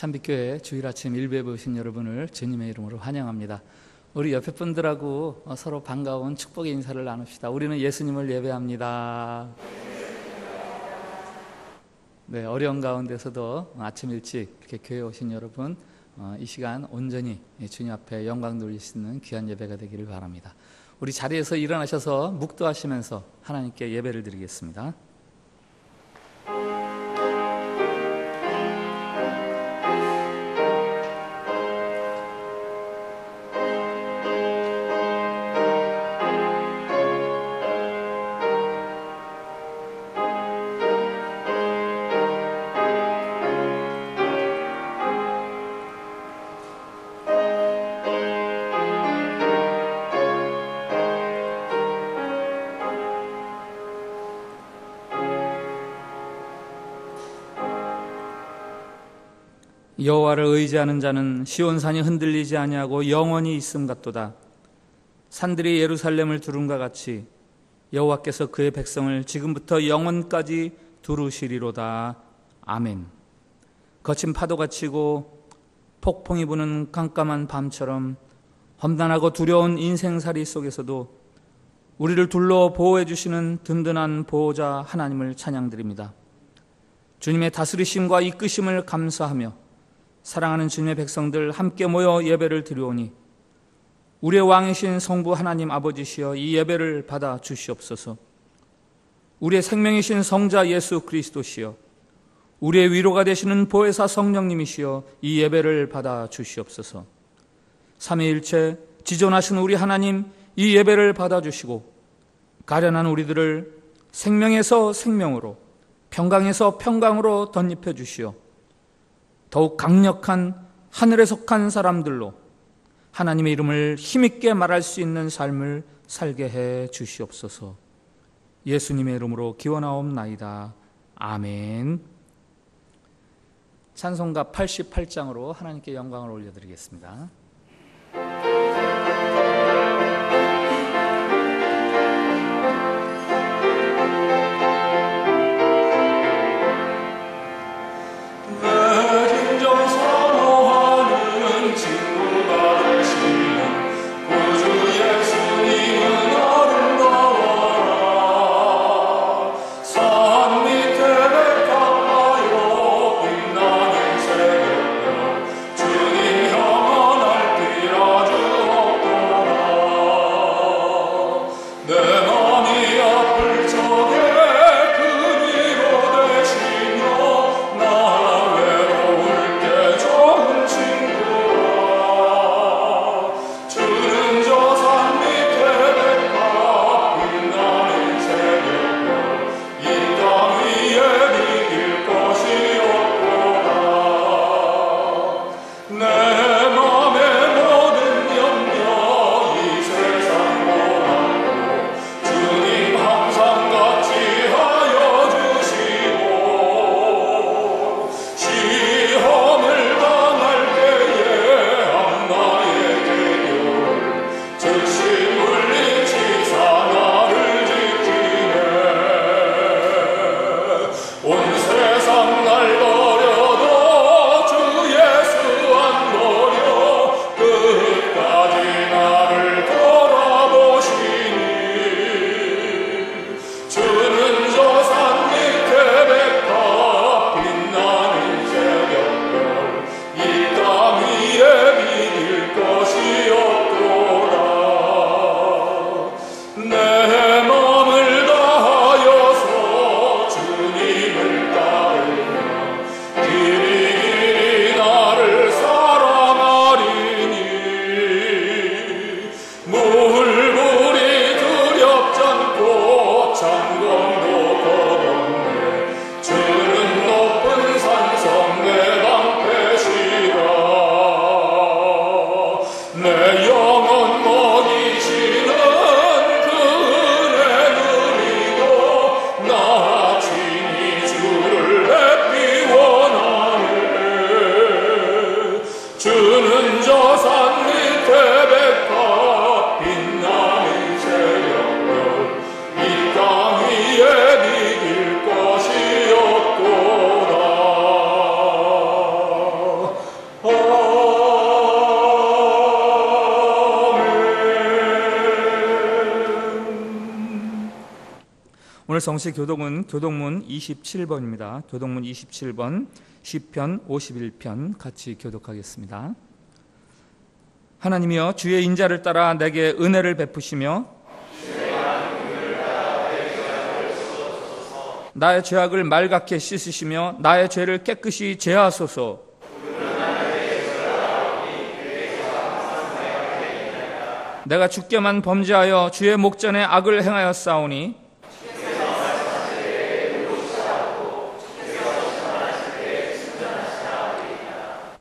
참빛교회 주일 아침 일부에 오신 여러분을 주님의 이름으로 환영합니다. 우리 옆에 분들하고 서로 반가운 축복의 인사를 나눕시다. 우리는 예수님을 예배합니다. 네, 어려운 가운데서도 아침 일찍 이렇게 교회에 오신 여러분, 이 시간 온전히 주님 앞에 영광 돌릴 수 있는 귀한 예배가 되기를 바랍니다. 우리 자리에서 일어나셔서 묵도하시면서 하나님께 예배를 드리겠습니다. 여호와를 의지하는 자는 시온산이 흔들리지 아니하고 영원히 있음 같도다. 산들이 예루살렘을 두름과 같이 여호와께서 그의 백성을 지금부터 영원까지 두루시리로다. 아멘. 거친 파도가 치고 폭풍이 부는 깜깜한 밤처럼 험난하고 두려운 인생살이 속에서도 우리를 둘러 보호해 주시는 든든한 보호자 하나님을 찬양드립니다. 주님의 다스리심과 이끄심을 감사하며 사랑하는 주님의 백성들 함께 모여 예배를 드리오니 우리의 왕이신 성부 하나님 아버지시여 이 예배를 받아 주시옵소서. 우리의 생명이신 성자 예수 그리스도시여 우리의 위로가 되시는 보혜사 성령님이시여 이 예배를 받아 주시옵소서. 삼위일체 지존하신 우리 하나님 이 예배를 받아 주시고 가련한 우리들을 생명에서 생명으로 평강에서 평강으로 덧입혀 주시어 더욱 강력한 하늘에 속한 사람들로 하나님의 이름을 힘있게 말할 수 있는 삶을 살게 해 주시옵소서. 예수님의 이름으로 기원하옵나이다. 아멘. 찬송가 88장으로 하나님께 영광을 올려드리겠습니다. 주님 영원한 오늘 성시 교독은 교독문 27번입니다. 교독문 27번, 시편 51편 같이 교독하겠습니다. 하나님이여 주의 인자를 따라 내게 은혜를 베푸시며 나의 죄악을 맑게 씻으시며 나의 죄를 깨끗이 제하소서. 내가 주께만 범죄하여 주의 목전에 악을 행하였사오니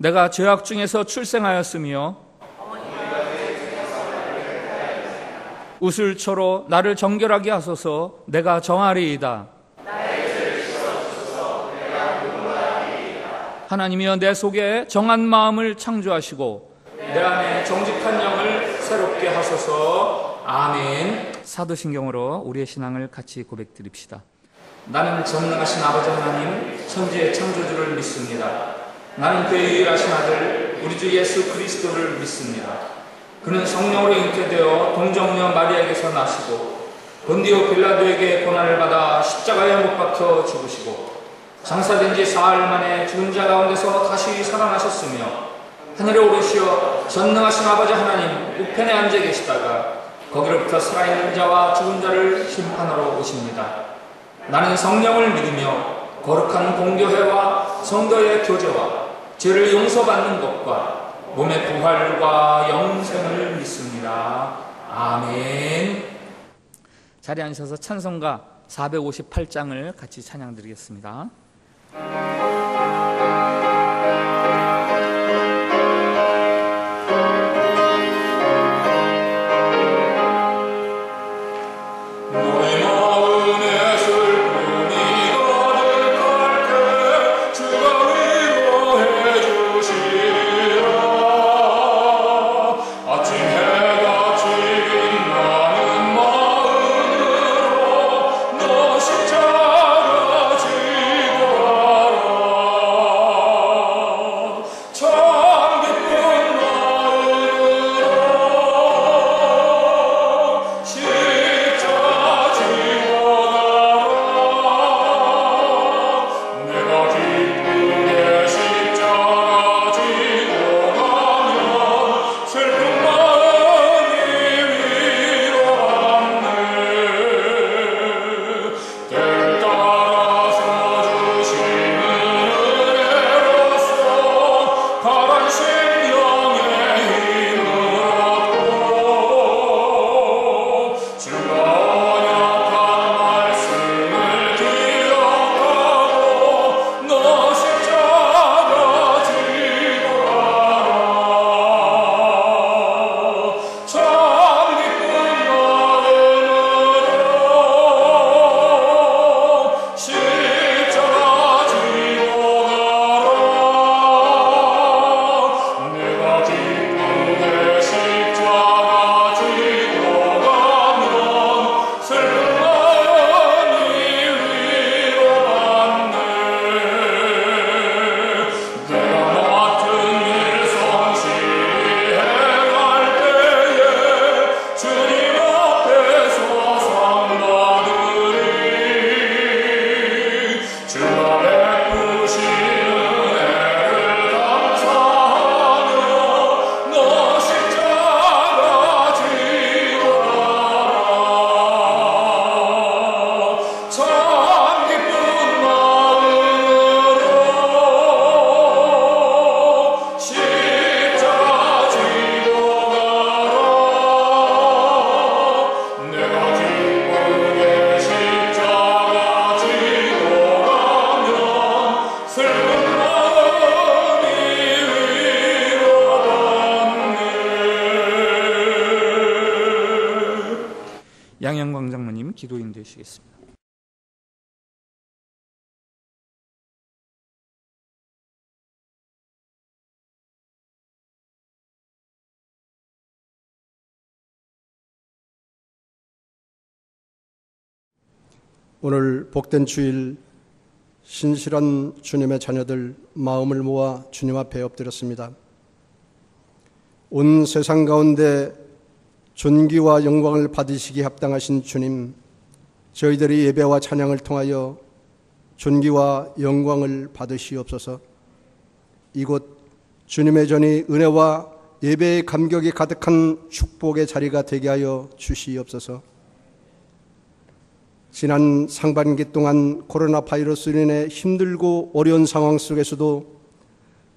내가 죄악 중에서 출생하였으며 우슬초로 나를 정결하게 하소서. 내가 정하리이다. 하나님이여 내 속에 정한 마음을 창조하시고 내 안에 정직한 영을 새롭게 하소서. 아멘. 사도신경으로 우리의 신앙을 같이 고백드립시다. 나는 전능하신 아버지 하나님 천지의 창조주를 믿습니다. 나는 그의 유일하신 아들 우리 주 예수 그리스도를 믿습니다. 그는 성령으로 잉태되어 동정녀 마리아에게서 나시고 본디오 빌라도에게 고난을 받아 십자가에 못 박혀 죽으시고 장사된 지 사흘 만에 죽은 자 가운데서 다시 살아나셨으며 하늘에 오르시어 전능하신 아버지 하나님 우편에 앉아 계시다가 거기로부터 살아있는 자와 죽은 자를 심판하러 오십니다. 나는 성령을 믿으며 거룩한 공교회와 성도의 교제와 죄를 용서받는 것과 몸의 부활과 영생을 믿습니다. 아멘. 자리에 앉으셔서 찬송가 458장을 같이 찬양드리겠습니다. 양영광 장로님 기도 인도해 주시겠습니다. 오늘 복된 주일 신실한 주님의 자녀들 마음을 모아 주님 앞에 엎드렸습니다. 온 세상 가운데 존귀와 영광을 받으시기 합당하신 주님, 저희들의 예배와 찬양을 통하여 존귀와 영광을 받으시옵소서. 이곳 주님의 전이 은혜와 예배의 감격이 가득한 축복의 자리가 되게 하여 주시옵소서. 지난 상반기 동안 코로나 바이러스로 인해 힘들고 어려운 상황 속에서도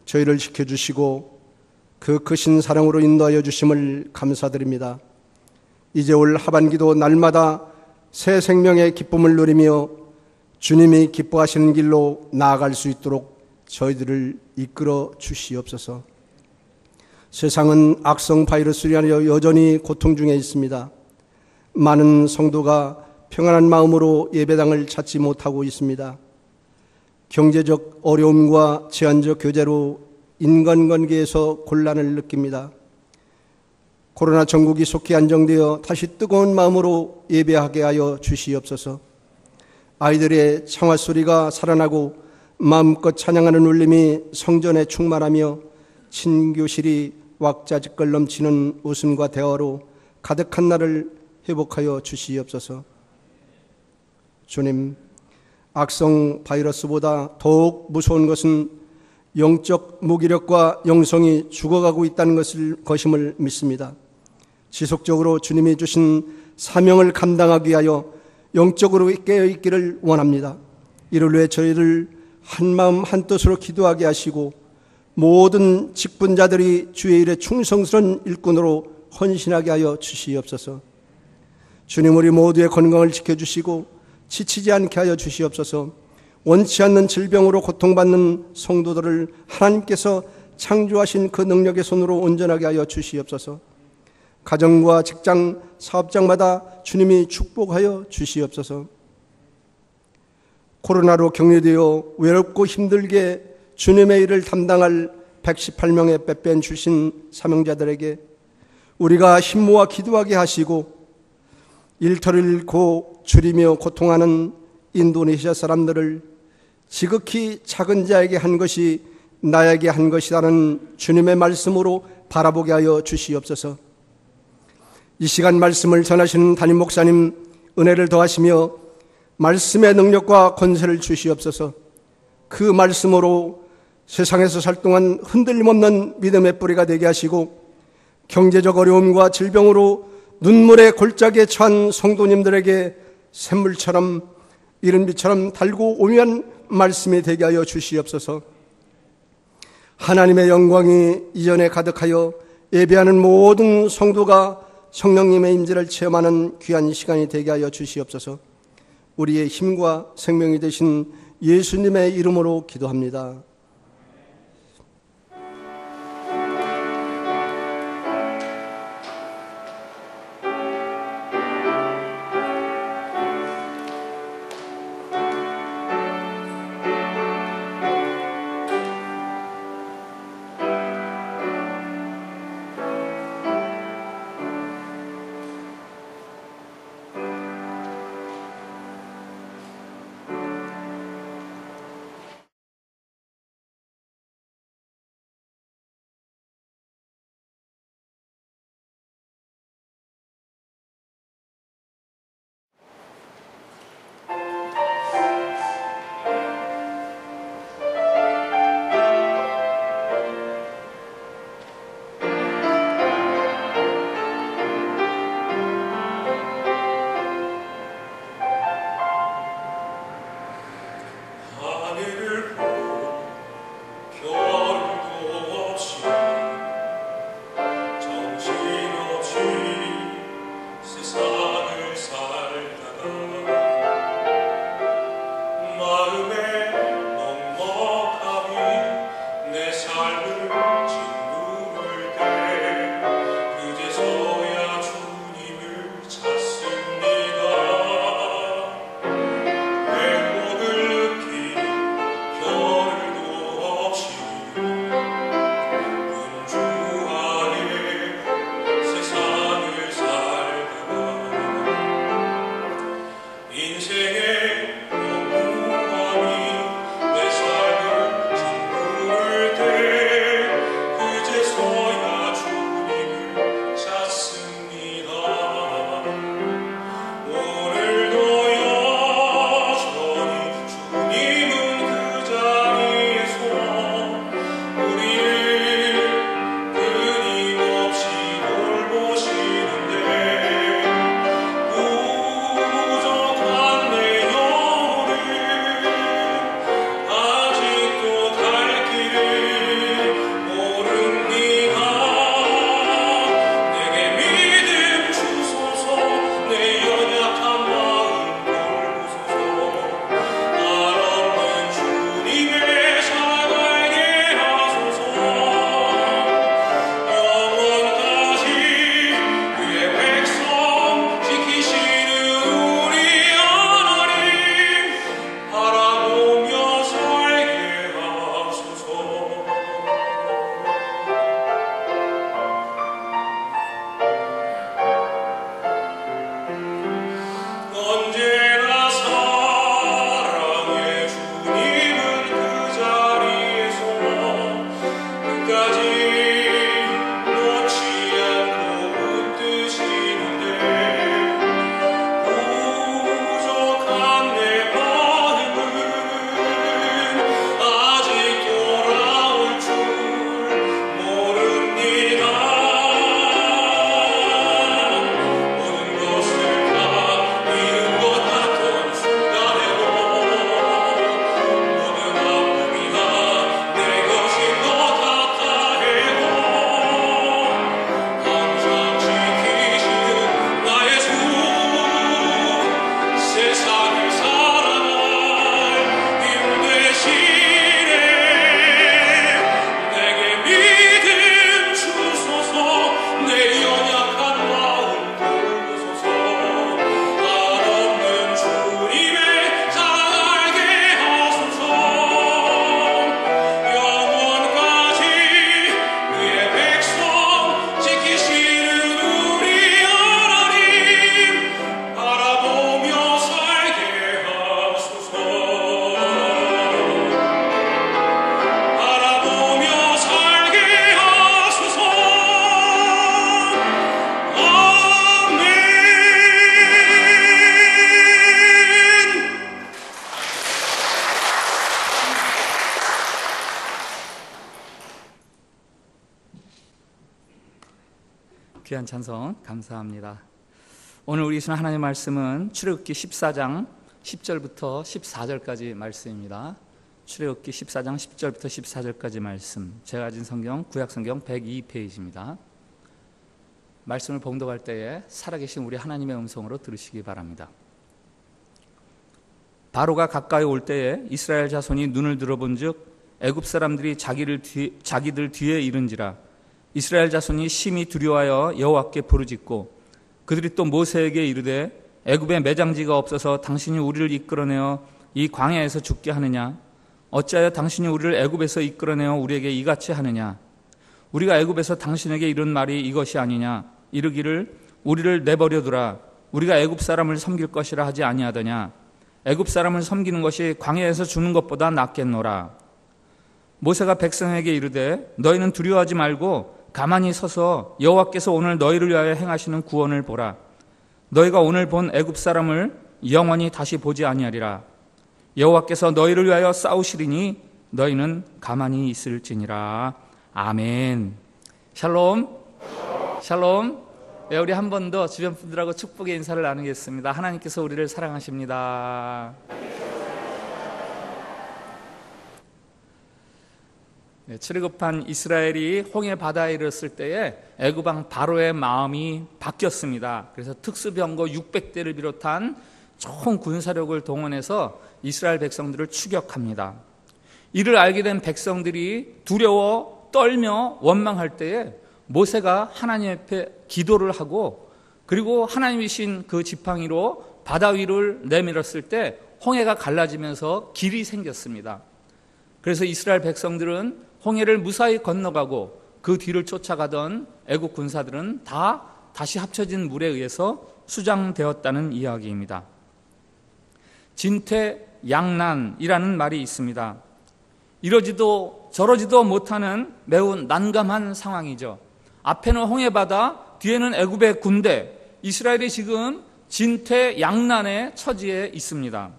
저희를 지켜주시고 그 크신 사랑으로 인도하여 주심을 감사드립니다. 이제 올 하반기도 날마다 새 생명의 기쁨을 누리며 주님이 기뻐하시는 길로 나아갈 수 있도록 저희들을 이끌어 주시옵소서. 세상은 악성 바이러스로 인하여 여전히 고통 중에 있습니다. 많은 성도가 평안한 마음으로 예배당을 찾지 못하고 있습니다. 경제적 어려움과 제한적 교제로 인간관계에서 곤란을 느낍니다. 코로나 전국이 속히 안정되어 다시 뜨거운 마음으로 예배하게 하여 주시옵소서. 아이들의 창화소리가 살아나고 마음껏 찬양하는 울림이 성전에 충만하며 친교실이 왁자지껄 넘치는 웃음과 대화로 가득한 날을 회복하여 주시옵소서. 주님, 악성 바이러스보다 더욱 무서운 것은 영적 무기력과 영성이 죽어가고 있다는 것임을 믿습니다. 지속적으로 주님이 주신 사명을 감당하기 위하여 영적으로 깨어있기를 원합니다. 이를 위해 저희를 한마음 한뜻으로 기도하게 하시고 모든 직분자들이 주의 일에 충성스러운 일꾼으로 헌신하게 하여 주시옵소서. 주님, 우리 모두의 건강을 지켜주시고 지치지 않게 하여 주시옵소서. 원치 않는 질병으로 고통받는 성도들을 하나님께서 창조하신 그 능력의 손으로 온전하게 하여 주시옵소서. 가정과 직장, 사업장마다 주님이 축복하여 주시옵소서. 코로나로 격리되어 외롭고 힘들게 주님의 일을 담당할 118명의 빼뺀 출신 사명자들에게 우리가 힘 모아 기도하게 하시고 일터를 잃고 줄이며 고통하는 인도네시아 사람들을 지극히 작은 자에게 한 것이 나에게 한 것이라는 주님의 말씀으로 바라보게 하여 주시옵소서. 이 시간 말씀을 전하시는 담임 목사님 은혜를 더하시며 말씀의 능력과 권세를 주시옵소서. 그 말씀으로 세상에서 살 동안 흔들림 없는 믿음의 뿌리가 되게 하시고 경제적 어려움과 질병으로 눈물의 골짜기에 처한 성도님들에게 샘물처럼 이른 비처럼 달고 오묘한 말씀이 되게 하여 주시옵소서. 하나님의 영광이 이전에 가득하여 예배하는 모든 성도가 성령님의 임재를 체험하는 귀한 시간이 되게 하여 주시옵소서. 우리의 힘과 생명이 되신 예수님의 이름으로 기도합니다. 귀한 찬송 감사합니다. 오늘 우리 주신 하나님의 말씀은 출애굽기 14장 10절부터 14절까지 말씀입니다. 출애굽기 14장 10절부터 14절까지 말씀, 제가 가진 성경 구약성경 102페이지입니다. 말씀을 봉독할 때에 살아계신 우리 하나님의 음성으로 들으시기 바랍니다. 바로가 가까이 올 때에 이스라엘 자손이 눈을 들어본즉 애굽 사람들이 자기들 뒤에 이른지라. 이스라엘 자손이 심히 두려워하여 여호와께 부르짖고 그들이 또 모세에게 이르되 애굽에 매장지가 없어서 당신이 우리를 이끌어내어 이 광야에서 죽게 하느냐? 어찌하여 당신이 우리를 애굽에서 이끌어내어 우리에게 이같이 하느냐? 우리가 애굽에서 당신에게 이른 말이 이것이 아니냐? 이르기를 우리를 내버려두라. 우리가 애굽 사람을 섬길 것이라 하지 아니하더냐? 애굽 사람을 섬기는 것이 광야에서 죽는 것보다 낫겠노라. 모세가 백성에게 이르되 너희는 두려워하지 말고 가만히 서서 여호와께서 오늘 너희를 위하여 행하시는 구원을 보라. 너희가 오늘 본 애굽 사람을 영원히 다시 보지 아니하리라. 여호와께서 너희를 위하여 싸우시리니 너희는 가만히 있을지니라. 아멘. 샬롬. 샬롬. 네, 우리 한 번 더 주변 분들하고 축복의 인사를 나누겠습니다. 하나님께서 우리를 사랑하십니다. 네, 출애굽한 이스라엘이 홍해 바다에 이르렀을 때에 애굽 왕 바로의 마음이 바뀌었습니다. 그래서 특수병거 600대를 비롯한 총 군사력을 동원해서 이스라엘 백성들을 추격합니다. 이를 알게 된 백성들이 두려워 떨며 원망할 때에 모세가 하나님 앞에 기도를 하고 그리고 하나님이신 그 지팡이로 바다 위를 내밀었을 때 홍해가 갈라지면서 길이 생겼습니다. 그래서 이스라엘 백성들은 홍해를 무사히 건너가고 그 뒤를 쫓아가던 애국 군사들은 다 다시 합쳐진 물에 의해서 수장되었다는 이야기입니다. 진퇴양난이라는 말이 있습니다. 이러지도 저러지도 못하는 매우 난감한 상황이죠. 앞에는 홍해바다, 뒤에는 애굽의 군대, 이스라엘이 지금 진퇴양난의 처지에 있습니다.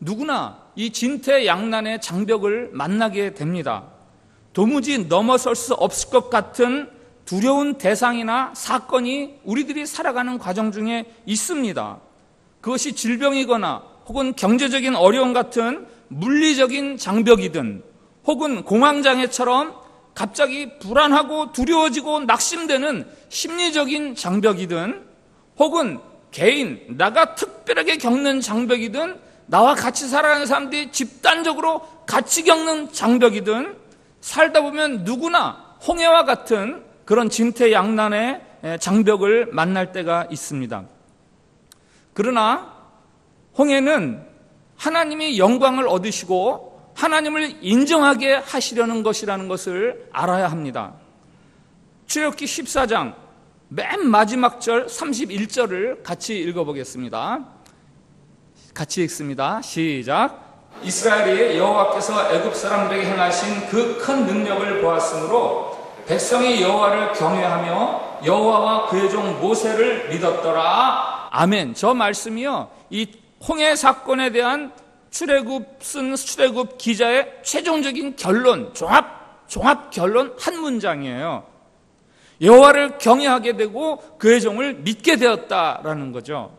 누구나 이 진퇴양난의 장벽을 만나게 됩니다. 도무지 넘어설 수 없을 것 같은 두려운 대상이나 사건이 우리들이 살아가는 과정 중에 있습니다. 그것이 질병이거나 혹은 경제적인 어려움 같은 물리적인 장벽이든 혹은 공황장애처럼 갑자기 불안하고 두려워지고 낙심되는 심리적인 장벽이든 혹은 개인, 나가 특별하게 겪는 장벽이든 나와 같이 살아가는 사람들이 집단적으로 같이 겪는 장벽이든 살다 보면 누구나 홍해와 같은 그런 진퇴양난의 장벽을 만날 때가 있습니다. 그러나 홍해는 하나님이 영광을 얻으시고 하나님을 인정하게 하시려는 것이라는 것을 알아야 합니다. 출애굽기 14장 맨 마지막 절 31절을 같이 읽어보겠습니다. 같이 읽습니다. 시작. 이스라엘이 여호와께서 애굽 사람들에게 행하신 그 큰 능력을 보았으므로 백성이 여호와를 경외하며 여호와와 그의 종 모세를 믿었더라. 아멘. 저 말씀이요, 이 홍해 사건에 대한 출애굽 기자의 최종적인 결론, 종합 결론 한 문장이에요. 여호와를 경외하게 되고 그의 종을 믿게 되었다라는 거죠.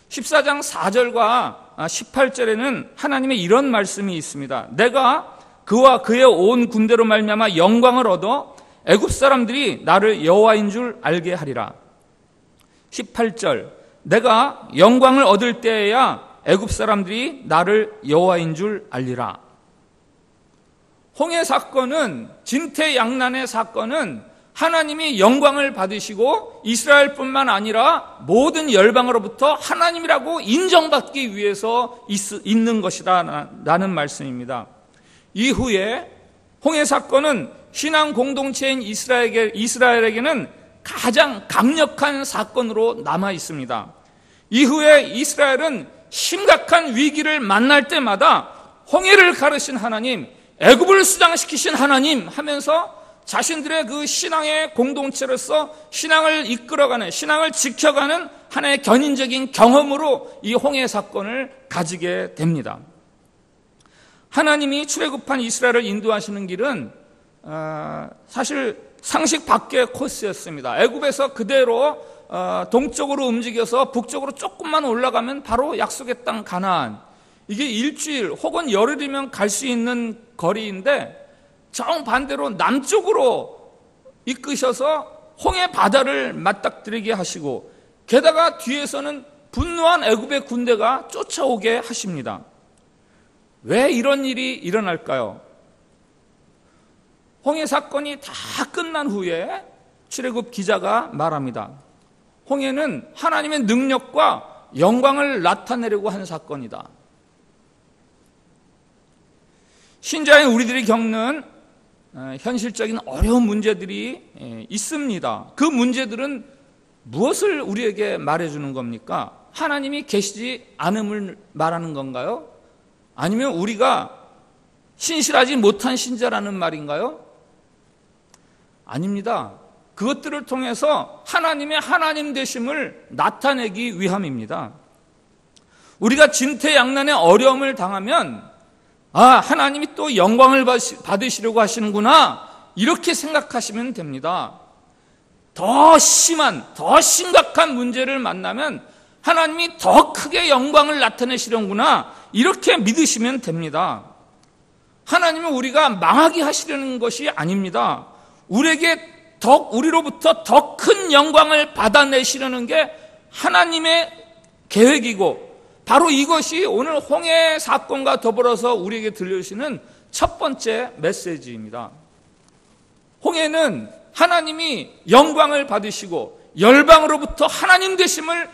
14장 4절과 18절에는 하나님의 이런 말씀이 있습니다. 내가 그와 그의 온 군대로 말미암아 영광을 얻어 애굽 사람들이 나를 여호와인 줄 알게 하리라. 18절 내가 영광을 얻을 때에야 애굽 사람들이 나를 여호와인 줄 알리라. 홍해 사건은, 진퇴양난의 사건은 하나님이 영광을 받으시고 이스라엘뿐만 아니라 모든 열방으로부터 하나님이라고 인정받기 위해서 있는 것이다 라는 말씀입니다. 이후에 홍해 사건은 신앙 공동체인 이스라엘에게는 가장 강력한 사건으로 남아 있습니다. 이후에 이스라엘은 심각한 위기를 만날 때마다 홍해를 가르신 하나님, 애굽을 수장시키신 하나님 하면서 자신들의 그 신앙의 공동체로서 신앙을 이끌어가는, 신앙을 지켜가는 하나의 견인적인 경험으로 이 홍해 사건을 가지게 됩니다. 하나님이 출애굽한 이스라엘을 인도하시는 길은 사실 상식 밖의 코스였습니다. 애굽에서 그대로 동쪽으로 움직여서 북쪽으로 조금만 올라가면 바로 약속의 땅 가나안. 이게 일주일 혹은 열흘이면 갈 수 있는 거리인데 정반대로 남쪽으로 이끄셔서 홍해 바다를 맞닥뜨리게 하시고 게다가 뒤에서는 분노한 애굽의 군대가 쫓아오게 하십니다. 왜 이런 일이 일어날까요? 홍해 사건이 다 끝난 후에 출애굽 기자가 말합니다. 홍해는 하나님의 능력과 영광을 나타내려고 한 사건이다. 신자인 우리들이 겪는 현실적인 어려운 문제들이 있습니다. 그 문제들은 무엇을 우리에게 말해주는 겁니까? 하나님이 계시지 않음을 말하는 건가요? 아니면 우리가 신실하지 못한 신자라는 말인가요? 아닙니다. 그것들을 통해서 하나님의 하나님 되심을 나타내기 위함입니다. 우리가 진퇴양난의 어려움을 당하면 하나님이 또 영광을 받으시려고 하시는구나 이렇게 생각하시면 됩니다. 더 심한, 더 심각한 문제를 만나면 하나님이 더 크게 영광을 나타내시려구나 이렇게 믿으시면 됩니다. 하나님은 우리가 망하게 하시려는 것이 아닙니다. 우리로부터 더 큰 영광을 받아내시려는 게 하나님의 계획이고 바로 이것이 오늘 홍해 사건과 더불어서 우리에게 들려주시는 첫 번째 메시지입니다. 홍해는 하나님이 영광을 받으시고 열방으로부터 하나님 되심을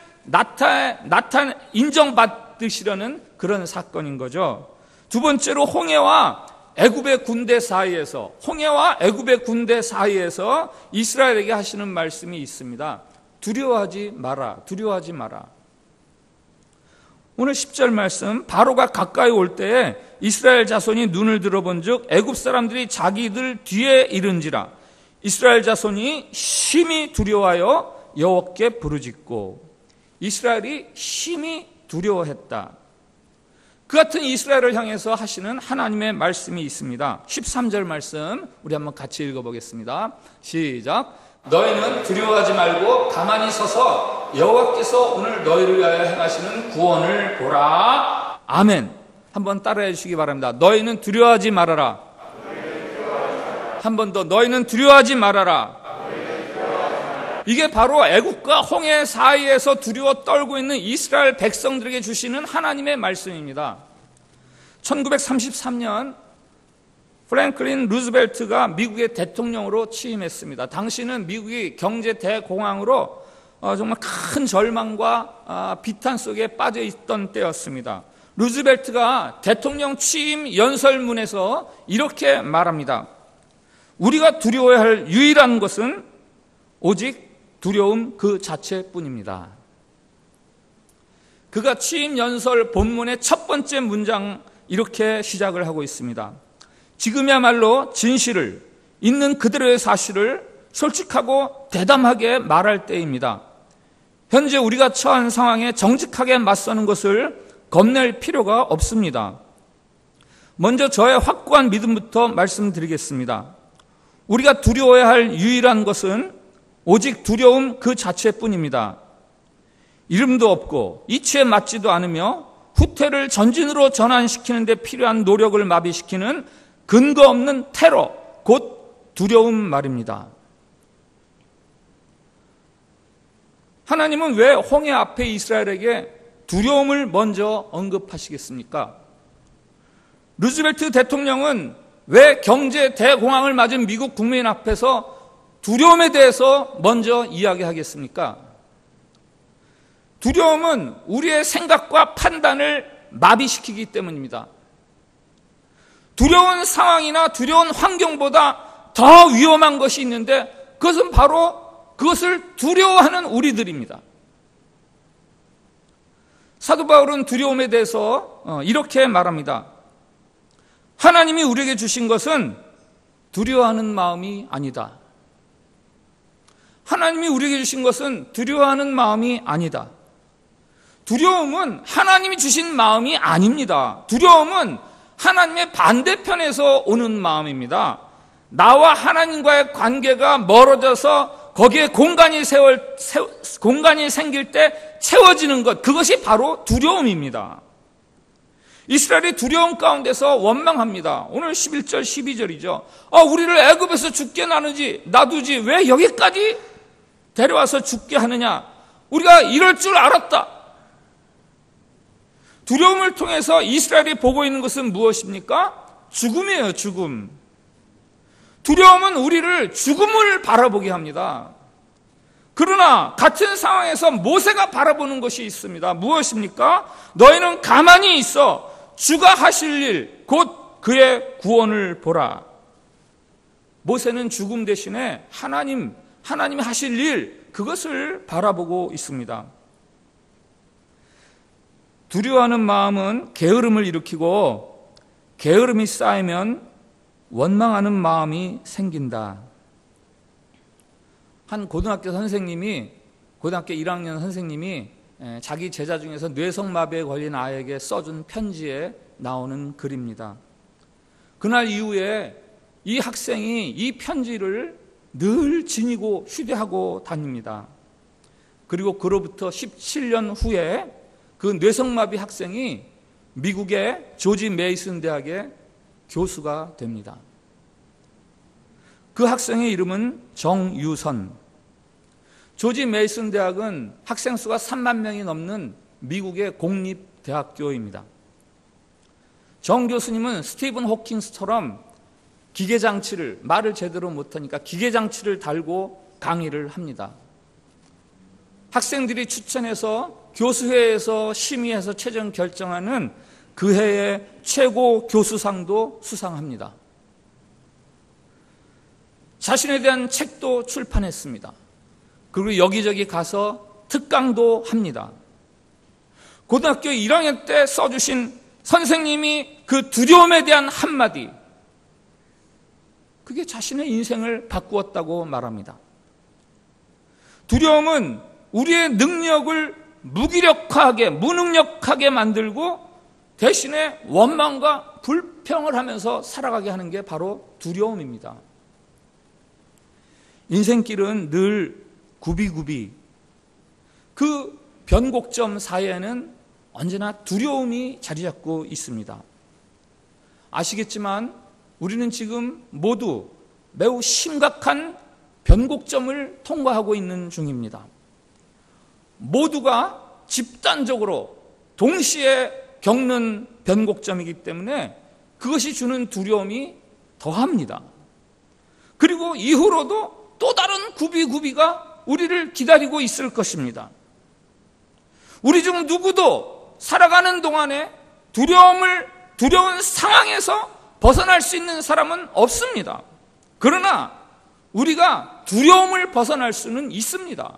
인정받으시려는 그런 사건인 거죠. 두 번째로 홍해와 애굽의 군대 사이에서 이스라엘에게 하시는 말씀이 있습니다. 두려워하지 마라. 오늘 10절 말씀, 바로가 가까이 올 때에 이스라엘 자손이 눈을 들어본즉 애굽 사람들이 자기들 뒤에 이른지라. 이스라엘 자손이 심히 두려워하여 여호와께 부르짖고. 이스라엘이 심히 두려워했다. 그 같은 이스라엘을 향해서 하시는 하나님의 말씀이 있습니다. 13절 말씀 우리 한번 같이 읽어보겠습니다. 시작. 너희는 두려워하지 말고 가만히 서서 여호와께서 오늘 너희를 위하여 행하시는 구원을 보라. 아멘. 한번 따라해 주시기 바랍니다. 너희는 두려워하지 말아라. 한 번 더. 너희는 두려워하지 말아라. 이게 바로 애국과 홍해 사이에서 두려워 떨고 있는 이스라엘 백성들에게 주시는 하나님의 말씀입니다. 1933년 프랭클린 루즈벨트가 미국의 대통령으로 취임했습니다. 당시는 미국이 경제 대공황으로 정말 큰 절망과 비탄 속에 빠져 있던 때였습니다. 루즈벨트가 대통령 취임 연설문에서 이렇게 말합니다. 우리가 두려워해야 할 유일한 것은 오직 두려움 그 자체뿐입니다. 그가 취임 연설 본문의 첫 번째 문장 이렇게 시작을 하고 있습니다. 지금이야말로 진실을, 있는 그대로의 사실을 솔직하고 대담하게 말할 때입니다. 현재 우리가 처한 상황에 정직하게 맞서는 것을 겁낼 필요가 없습니다. 먼저 저의 확고한 믿음부터 말씀드리겠습니다. 우리가 두려워해야 할 유일한 것은 오직 두려움 그 자체뿐입니다. 이름도 없고 이치에 맞지도 않으며 후퇴를 전진으로 전환시키는 데 필요한 노력을 마비시키는 근거 없는 테러, 곧 두려움 말입니다. 하나님은 왜 홍해 앞에 이스라엘에게 두려움을 먼저 언급하시겠습니까? 루즈벨트 대통령은 왜 경제 대공황을 맞은 미국 국민 앞에서 두려움에 대해서 먼저 이야기하겠습니까? 두려움은 우리의 생각과 판단을 마비시키기 때문입니다. 두려운 상황이나 두려운 환경보다 더 위험한 것이 있는데 그것은 바로 그것을 두려워하는 우리들입니다. 사도 바울은 두려움에 대해서 이렇게 말합니다. 하나님이 우리에게 주신 것은 두려워하는 마음이 아니다. 하나님이 우리에게 주신 것은 두려워하는 마음이 아니다. 두려움은 하나님이 주신 마음이 아닙니다. 두려움은 하나님의 반대편에서 오는 마음입니다. 나와 하나님과의 관계가 멀어져서 거기에 공간이 생길 때 채워지는 것, 그것이 바로 두려움입니다. 이스라엘이 두려움 가운데서 원망합니다. 오늘 11절 12절이죠. 우리를 애굽에서 죽게 놔두지 왜 여기까지 데려와서 죽게 하느냐. 우리가 이럴 줄 알았다. 두려움을 통해서 이스라엘이 보고 있는 것은 무엇입니까? 죽음이에요. 죽음. 두려움은 우리를 죽음을 바라보게 합니다. 그러나 같은 상황에서 모세가 바라보는 것이 있습니다. 무엇입니까? 너희는 가만히 있어 주가 하실 일, 곧 그의 구원을 보라. 모세는 죽음 대신에 하나님이 하실 일, 그것을 바라보고 있습니다. 두려워하는 마음은 게으름을 일으키고 게으름이 쌓이면 원망하는 마음이 생긴다. 한 고등학교 1학년 선생님이 자기 제자 중에서 뇌성마비에 걸린 아이에게 써준 편지에 나오는 글입니다. 그날 이후에 이 학생이 이 편지를 늘 지니고 휴대하고 다닙니다. 그리고 그로부터 17년 후에 그 뇌성마비 학생이 미국의 조지 메이슨 대학의 교수가 됩니다. 그 학생의 이름은 정유선. 조지 메이슨 대학은 학생 수가 3만 명이 넘는 미국의 공립대학교입니다. 정 교수님은 스티븐 호킹스처럼 기계장치를, 말을 제대로 못하니까 기계장치를 달고 강의를 합니다. 학생들이 추천해서 교수회에서 심의해서 최종 결정하는 그 해의 최고 교수상도 수상합니다. 자신에 대한 책도 출판했습니다. 그리고 여기저기 가서 특강도 합니다. 고등학교 1학년 때 써주신 선생님이 그 두려움에 대한 한마디, 그게 자신의 인생을 바꾸었다고 말합니다. 두려움은 우리의 능력을 무능력하게 만들고 대신에 원망과 불평을 하면서 살아가게 하는 게 바로 두려움입니다. 인생길은 늘 굽이굽이, 그 변곡점 사이에는 언제나 두려움이 자리 잡고 있습니다. 아시겠지만 우리는 지금 모두 매우 심각한 변곡점을 통과하고 있는 중입니다. 모두가 집단적으로 동시에 겪는 변곡점이기 때문에 그것이 주는 두려움이 더합니다. 그리고 이후로도 또 다른 굽이굽이가 우리를 기다리고 있을 것입니다. 우리 중 누구도 살아가는 동안에 두려운 상황에서 벗어날 수 있는 사람은 없습니다. 그러나 우리가 두려움을 벗어날 수는 있습니다.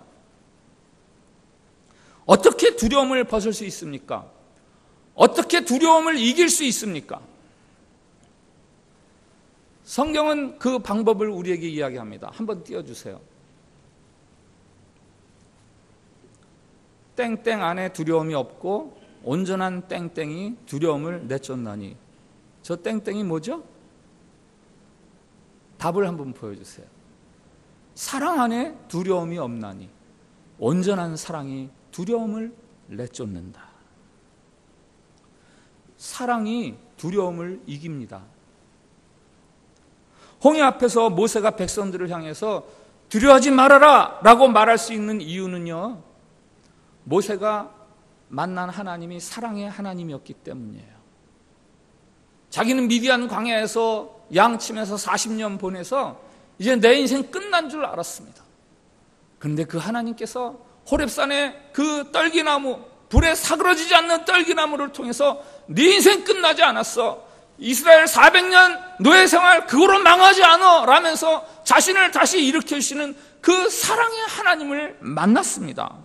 어떻게 두려움을 벗을 수 있습니까? 어떻게 두려움을 이길 수 있습니까? 성경은 그 방법을 우리에게 이야기합니다. 한번 띄워주세요. 땡땡 안에 두려움이 없고 온전한 땡땡이 두려움을 내쫓나니. 저 땡땡이 뭐죠? 답을 한번 보여주세요. 사랑 안에 두려움이 없나니 온전한 사랑이 두려움을 내쫓는다. 사랑이 두려움을 이깁니다. 홍해 앞에서 모세가 백성들을 향해서 두려워하지 말아라 라고 말할 수 있는 이유는요, 모세가 만난 하나님이 사랑의 하나님이었기 때문이에요. 자기는 미디안 광야에서 양침에서 40년 보내서 이제 내 인생 끝난 줄 알았습니다. 그런데 그 하나님께서 호렙산의 그 떨기나무, 불에 사그러지지 않는 떨기나무를 통해서 네 인생 끝나지 않았어, 이스라엘 400년 노예 생활 그거로 망하지 않아 라면서 자신을 다시 일으켜주시는 그 사랑의 하나님을 만났습니다.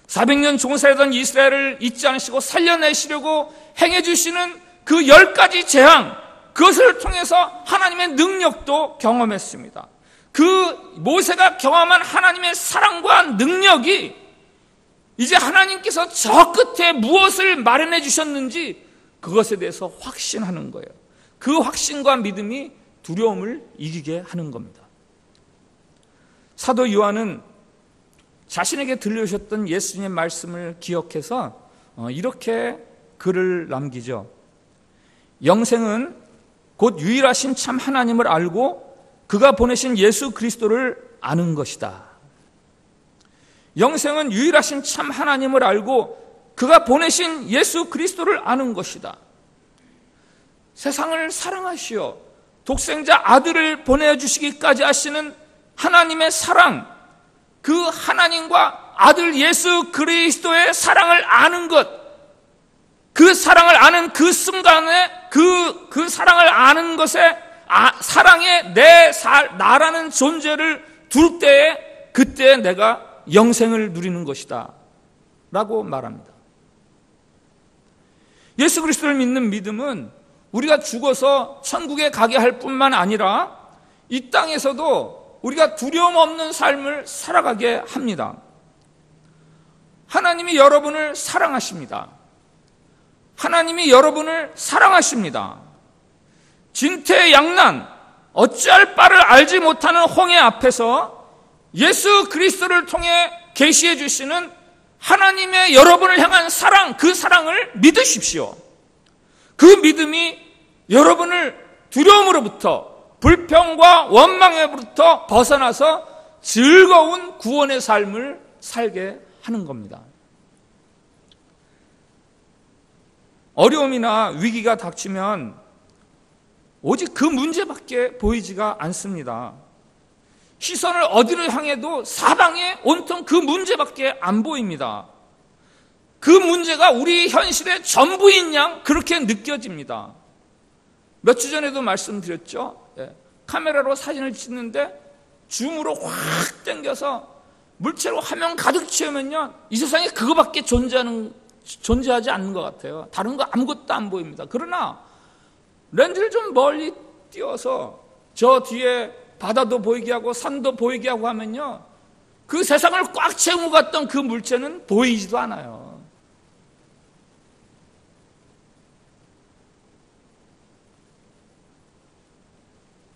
400년 종살이던 이스라엘을 잊지 않으시고 살려내시려고 행해주시는 그 10가지 재앙, 그것을 통해서 하나님의 능력도 경험했습니다. 그 모세가 경험한 하나님의 사랑과 능력이 이제 하나님께서 저 끝에 무엇을 마련해 주셨는지 그것에 대해서 확신하는 거예요. 그 확신과 믿음이 두려움을 이기게 하는 겁니다. 사도 요한은 자신에게 들려주셨던 예수님의 말씀을 기억해서 이렇게 글을 남기죠. 영생은 곧 유일하신 참 하나님을 알고 그가 보내신 예수 그리스도를 아는 것이다. 영생은 유일하신 참 하나님을 알고 그가 보내신 예수 그리스도를 아는 것이다. 세상을 사랑하시어 독생자 아들을 보내주시기까지 하시는 하나님의 사랑, 그 하나님과 아들 예수 그리스도의 사랑을 아는 것, 그 사랑을 아는 그 순간에 그 사랑을 아는 것에 사랑에 나라는 존재를 둘 때에 그때 내가 영생을 누리는 것이다 라고 말합니다. 예수 그리스도를 믿는 믿음은 우리가 죽어서 천국에 가게 할 뿐만 아니라 이 땅에서도 우리가 두려움 없는 삶을 살아가게 합니다. 하나님이 여러분을 사랑하십니다. 하나님이 여러분을 사랑하십니다. 진퇴양난, 어찌할 바를 알지 못하는 홍해 앞에서 예수 그리스도를 통해 계시해 주시는 하나님의 여러분을 향한 사랑, 그 사랑을 믿으십시오. 그 믿음이 여러분을 두려움으로부터, 불평과 원망으로부터 벗어나서 즐거운 구원의 삶을 살게 하는 겁니다. 어려움이나 위기가 닥치면 오직 그 문제밖에 보이지가 않습니다. 시선을 어디를 향해도 사방에 온통 그 문제밖에 안 보입니다. 그 문제가 우리 현실의 전부인 양 그렇게 느껴집니다. 몇 주 전에도 말씀드렸죠. 카메라로 사진을 찍는데 줌으로 확 당겨서 물체로 화면 가득 채우면요, 이 세상에 그거밖에 존재하지 않는 것 같아요. 다른 거 아무것도 안 보입니다. 그러나 렌즈를 좀 멀리 띄워서 저 뒤에 바다도 보이게 하고 산도 보이게 하고 하면요, 그 세상을 꽉 채우고 갔던 그 물체는 보이지도 않아요.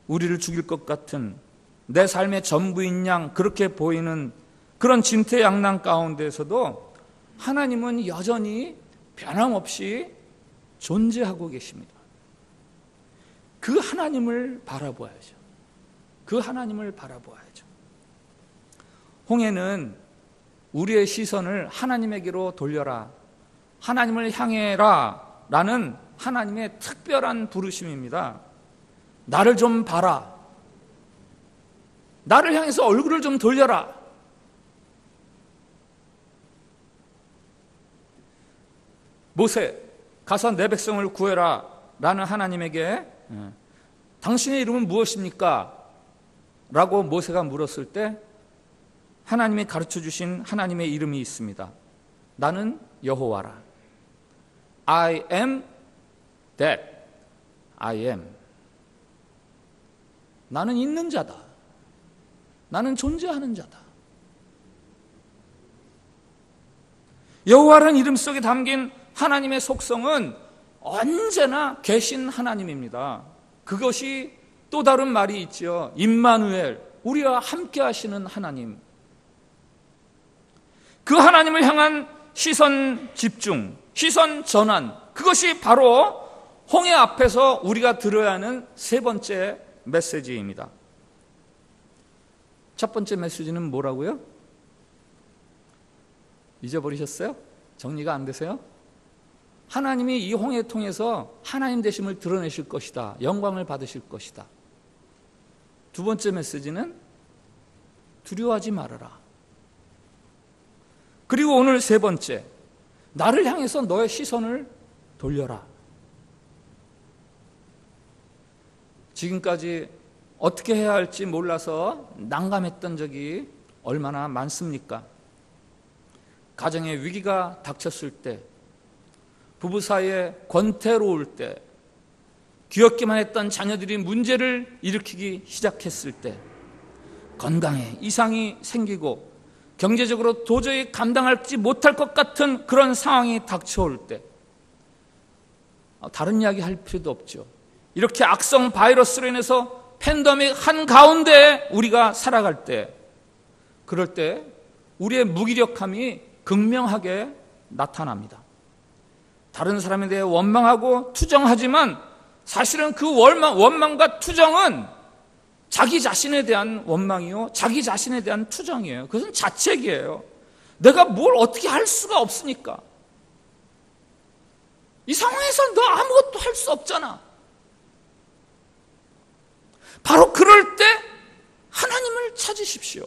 우리를 죽일 것 같은 내 삶의 전부인 양 그렇게 보이는 그런 진퇴양난 가운데서도 하나님은 여전히 변함없이 존재하고 계십니다. 그 하나님을 바라보아야죠. 그 하나님을 바라보아야죠. 홍해는 우리의 시선을 하나님에게로 돌려라, 하나님을 향해라 라는 하나님의 특별한 부르심입니다. 나를 좀 봐라. 나를 향해서 얼굴을 좀 돌려라. 모세, 가서 내 백성을 구해라 라는 하나님에게 당신의 이름은 무엇입니까? 라고 모세가 물었을 때 하나님이 가르쳐 주신 하나님의 이름이 있습니다. 나는 여호와라. I am that I am. 나는 있는 자다. 나는 존재하는 자다. 여호와라는 이름 속에 담긴 하나님의 속성은 언제나 계신 하나님입니다. 그것이 또 다른 말이 있죠. 임마누엘, 우리와 함께 하시는 하나님. 그 하나님을 향한 시선 집중, 시선 전환, 그것이 바로 홍해 앞에서 우리가 들어야 하는 세 번째 메시지입니다. 첫 번째 메시지는 뭐라고요? 잊어버리셨어요? 정리가 안 되세요? 하나님이 이 홍해 통해서 하나님 되심을 드러내실 것이다. 영광을 받으실 것이다. 두 번째 메시지는 두려워하지 말아라. 그리고 오늘 세 번째, 나를 향해서 너의 시선을 돌려라. 지금까지 어떻게 해야 할지 몰라서 난감했던 적이 얼마나 많습니까? 가정에 위기가 닥쳤을 때, 부부 사이에 권태로울 때, 귀엽기만 했던 자녀들이 문제를 일으키기 시작했을 때, 건강에 이상이 생기고 경제적으로 도저히 감당하지 못할 것 같은 그런 상황이 닥쳐올 때, 다른 이야기 할 필요도 없죠. 이렇게 악성 바이러스로 인해서 팬데믹 한가운데 우리가 살아갈 때, 그럴 때 우리의 무기력함이 극명하게 나타납니다. 다른 사람에 대해 원망하고 투정하지만 사실은 그 원망과 투정은 자기 자신에 대한 원망이요, 자기 자신에 대한 투정이에요. 그것은 자책이에요. 내가 뭘 어떻게 할 수가 없으니까. 이 상황에서 너 아무것도 할 수 없잖아. 바로 그럴 때 하나님을 찾으십시오.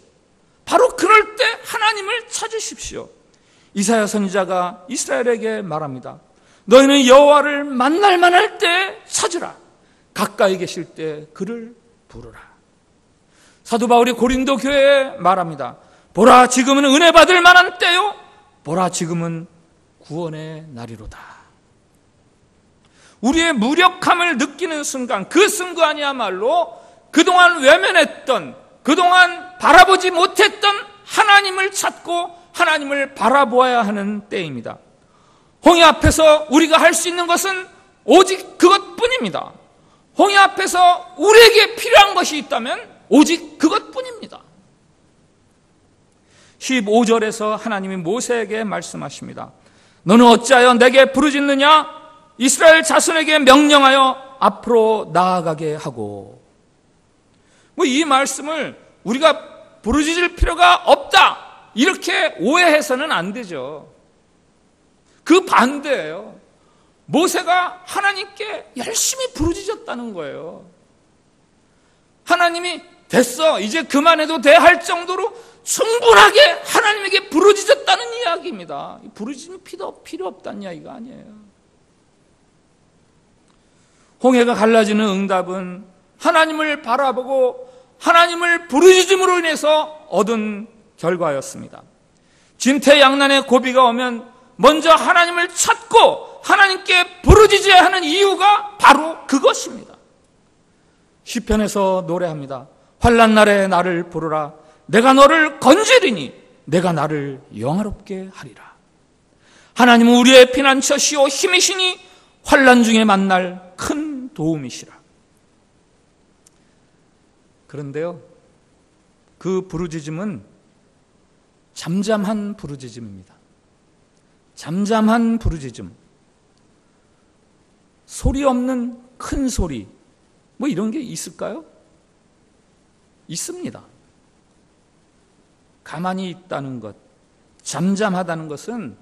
바로 그럴 때 하나님을 찾으십시오. 이사야 선지자가 이스라엘에게 말합니다. 너희는 여호와를 만날 만할 때 찾으라. 가까이 계실 때 그를 부르라. 사도 바울이 고린도 교회에 말합니다. 보라, 지금은 은혜 받을 만한 때요, 보라, 지금은 구원의 날이로다. 우리의 무력함을 느끼는 순간, 그 순간이야말로 그동안 외면했던, 그동안 바라보지 못했던 하나님을 찾고 하나님을 바라보아야 하는 때입니다. 홍해 앞에서 우리가 할 수 있는 것은 오직 그것뿐입니다. 홍해 앞에서 우리에게 필요한 것이 있다면 오직 그것뿐입니다. 15절에서 하나님이 모세에게 말씀하십니다. 너는 어찌하여 내게 부르짖느냐? 이스라엘 자손에게 명령하여 앞으로 나아가게 하고. 이 말씀을 우리가 부르짖을 필요가 없다, 이렇게 오해해서는 안 되죠. 그 반대예요. 모세가 하나님께 열심히 부르짖었다는 거예요. 하나님이 됐어, 이제 그만해도 돼 할 정도로 충분하게 하나님에게 부르짖었다는 이야기입니다. 부르짖음이 필요 없다는 이야기가 아니에요. 홍해가 갈라지는 응답은 하나님을 바라보고 하나님을 부르짖음으로 인해서 얻은 결과였습니다. 진퇴양난의 고비가 오면 먼저 하나님을 찾고 하나님께 부르짖어야 하는 이유가 바로 그것입니다. 시편에서 노래합니다. 환난 날에 나를 부르라. 내가 너를 건지리니 내가 나를 영화롭게 하리라. 하나님은 우리의 피난처시오 힘이시니 환난 중에 만날 큰 도움이시라. 그런데요, 그 부르짖음은 잠잠한 부르짖음입니다. 잠잠한 부르짖음. 소리 없는 큰 소리, 이런 게 있을까요? 있습니다. 가만히 있다는 것, 잠잠하다는 것은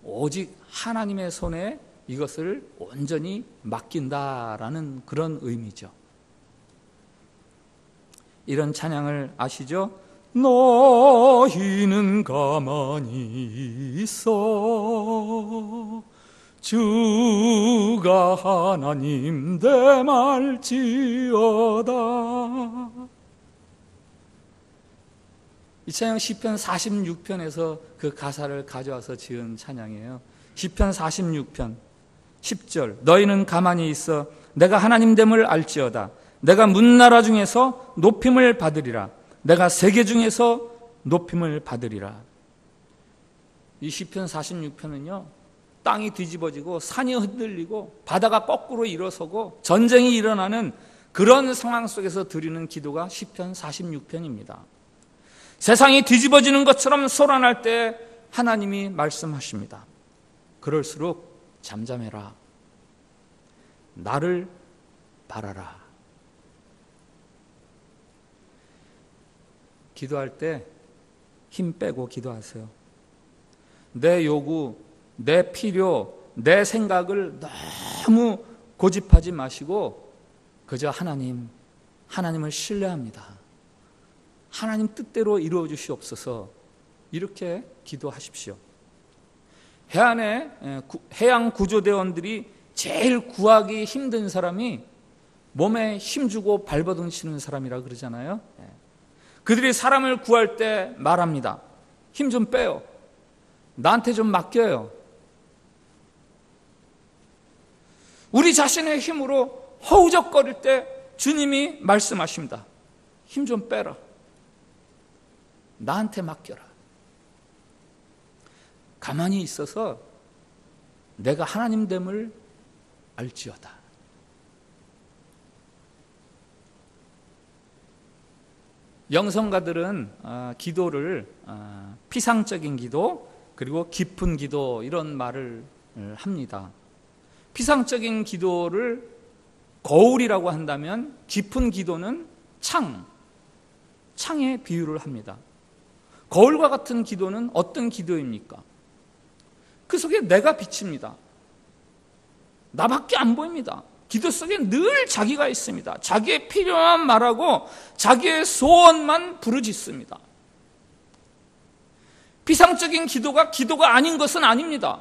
오직 하나님의 손에 이것을 온전히 맡긴다라는 그런 의미죠. 이런 찬양을 아시죠? 너희는 가만히 있어 주가 하나님 대말지어다. 이 찬양 시편 46편에서 그 가사를 가져와서 지은 찬양이에요. 시편 46편 10절. 너희는 가만히 있어 내가 하나님됨을 알지어다. 내가 문나라 중에서 높임을 받으리라. 내가 세계 중에서 높임을 받으리라. 이 시편 46편은요, 땅이 뒤집어지고 산이 흔들리고 바다가 거꾸로 일어서고 전쟁이 일어나는 그런 상황 속에서 드리는 기도가 시편 46편입니다. 세상이 뒤집어지는 것처럼 소란할 때 하나님이 말씀하십니다. 그럴수록 잠잠해라. 나를 바라라. 기도할 때 힘 빼고 기도하세요. 내 요구, 내 필요, 내 생각을 너무 고집하지 마시고 그저 하나님을 신뢰합니다. 하나님 뜻대로 이루어 주시옵소서. 이렇게 기도하십시오. 해양 구조대원들이 제일 구하기 힘든 사람이 몸에 힘주고 발버둥 치는 사람이라 그러잖아요. 그들이 사람을 구할 때 말합니다. 힘 좀 빼요. 나한테 좀 맡겨요. 우리 자신의 힘으로 허우적거릴 때 주님이 말씀하십니다. 힘 좀 빼라. 나한테 맡겨라. 가만히 있어서 내가 하나님됨을 알지어다. 영성가들은 기도를 피상적인 기도 그리고 깊은 기도 이런 말을 합니다. 피상적인 기도를 거울이라고 한다면 깊은 기도는 창에 비유를 합니다. 거울과 같은 기도는 어떤 기도입니까? 그 속에 내가 비칩니다. 나밖에 안 보입니다. 기도 속에 늘 자기가 있습니다. 자기의 필요만 말하고 자기의 소원만 부르짖습니다. 피상적인 기도가 아닌 것은 아닙니다.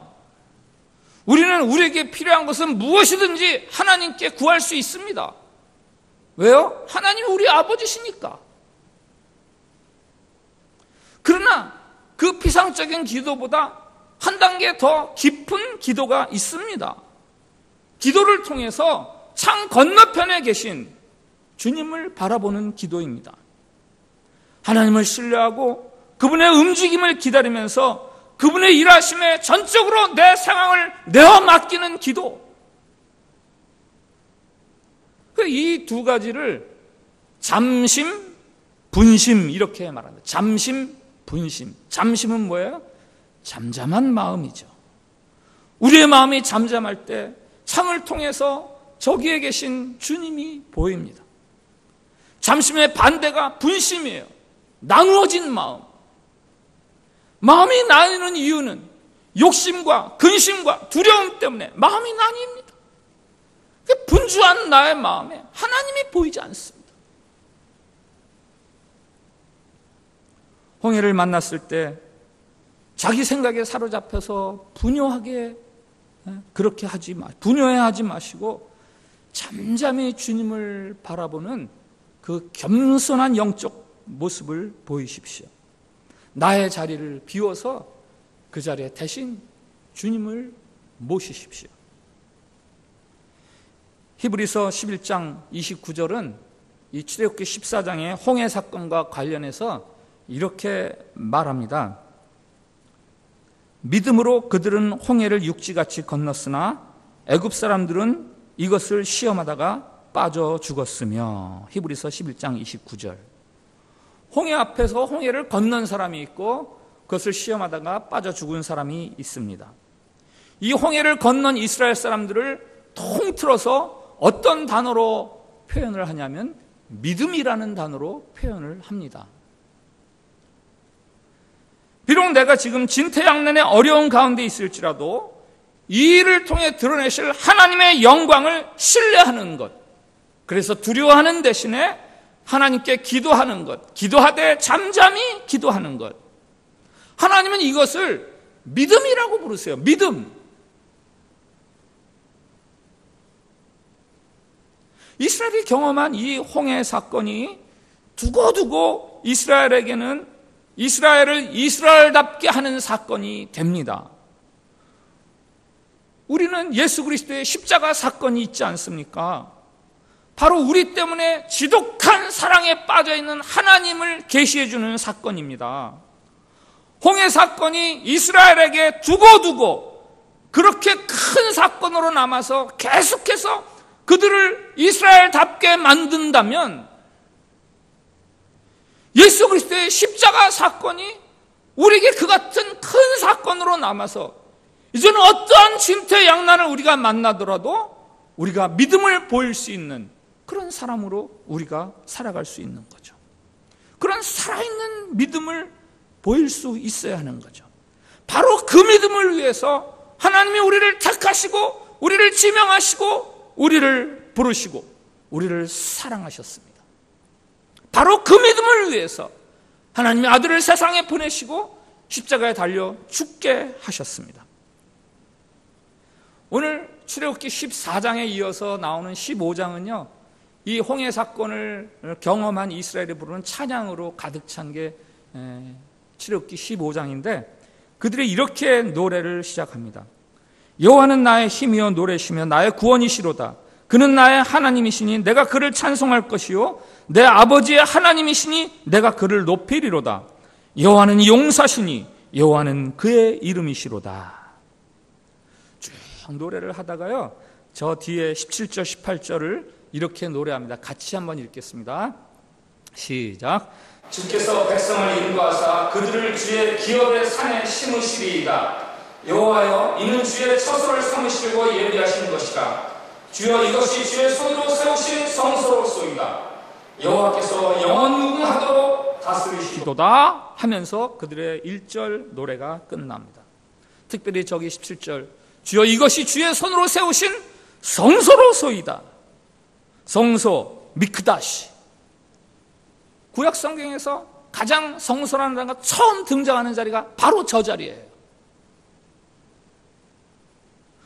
우리는 우리에게 필요한 것은 무엇이든지 하나님께 구할 수 있습니다. 왜요? 하나님이 우리 아버지시니까. 그러나 그 피상적인 기도보다 한 단계 더 깊은 기도가 있습니다. 기도를 통해서 창 건너편에 계신 주님을 바라보는 기도입니다. 하나님을 신뢰하고 그분의 움직임을 기다리면서 그분의 일하심에 전적으로 내 상황을 내어 맡기는 기도. 이 두 가지를 잠심, 분심 이렇게 말합니다. 잠심, 분심. 잠심은 뭐예요? 잠잠한 마음이죠. 우리의 마음이 잠잠할 때 창을 통해서 저기에 계신 주님이 보입니다. 잠심의 반대가 분심이에요. 나누어진 마음. 마음이 나뉘는 이유는 욕심과 근심과 두려움 때문에 마음이 나뉩니다. 분주한 나의 마음에 하나님이 보이지 않습니다. 홍해를 만났을 때 자기 생각에 사로잡혀서 분요해하지 마시고 잠잠히 주님을 바라보는 그 겸손한 영적 모습을 보이십시오. 나의 자리를 비워서 그 자리에 대신 주님을 모시십시오. 히브리서 11장 29절은 이 출애굽기 14장의 홍해 사건과 관련해서 이렇게 말합니다. 믿음으로 그들은 홍해를 육지같이 건넜으나 애굽 사람들은 이것을 시험하다가 빠져 죽었으며. 히브리서 11장 29절. 홍해 앞에서 홍해를 건넌 사람이 있고 그것을 시험하다가 빠져 죽은 사람이 있습니다. 이 홍해를 건넌 이스라엘 사람들을 통틀어서 어떤 단어로 표현을 하냐면 믿음이라는 단어로 표현을 합니다. 비록 내가 지금 진퇴양난의 어려운 가운데 있을지라도 이 일을 통해 드러내실 하나님의 영광을 신뢰하는 것, 그래서 두려워하는 대신에 하나님께 기도하는 것, 기도하되 잠잠히 기도하는 것. 하나님은 이것을 믿음이라고 부르세요. 믿음. 이스라엘이 경험한 이 홍해 사건이 두고두고 이스라엘에게는 이스라엘을 이스라엘답게 하는 사건이 됩니다. 우리는 예수 그리스도의 십자가 사건이 있지 않습니까? 바로 우리 때문에 지독한 사랑에 빠져있는 하나님을 계시해 주는 사건입니다. 홍해 사건이 이스라엘에게 두고두고 그렇게 큰 사건으로 남아서 계속해서 그들을 이스라엘답게 만든다면 예수 그리스도의 십자가 사건이 우리에게 그 같은 큰 사건으로 남아서 이제는 어떠한 진퇴양난을 우리가 만나더라도 우리가 믿음을 보일 수 있는 그런 사람으로 우리가 살아갈 수 있는 거죠. 그런 살아있는 믿음을 보일 수 있어야 하는 거죠. 바로 그 믿음을 위해서 하나님이 우리를 택하시고 우리를 지명하시고 우리를 부르시고 우리를 사랑하셨습니다. 바로 그 믿음을 위해서 하나님이 아들을 세상에 보내시고 십자가에 달려 죽게 하셨습니다. 오늘 출애굽기 14장에 이어서 나오는 15장은요, 이 홍해 사건을 경험한 이스라엘이 부르는 찬양으로 가득 찬 게 출애굽기 15장인데 그들이 이렇게 노래를 시작합니다. 여호와는 나의 힘이여 노래시며 나의 구원이시로다. 그는 나의 하나님이시니 내가 그를 찬송할 것이요 내 아버지의 하나님이시니 내가 그를 높이리로다. 여호와는 용사시니 여호와는 그의 이름이시로다. 쭉 노래를 하다가요, 저 뒤에 17절 18절을 이렇게 노래합니다. 같이 한번 읽겠습니다. 시작. 주께서 백성을 인도하사 그들을 주의 기업의 산에 심으시리이다. 여호와여, 이는 주의 처소를 삼으시려고 예비하신 것이라. 주여, 이것이 주의 손으로 세우신 성소로소이다. 여호와께서 영원무궁하도록 다스리시도다 하면서 그들의 1절 노래가 끝납니다. 특별히 저기 17절, 주여, 이것이 주의 손으로 세우신 성소로소이다. 성소, 미크다시. 구약 성경에서 가장 성소라는 단어가 처음 등장하는 자리가 바로 저 자리예요.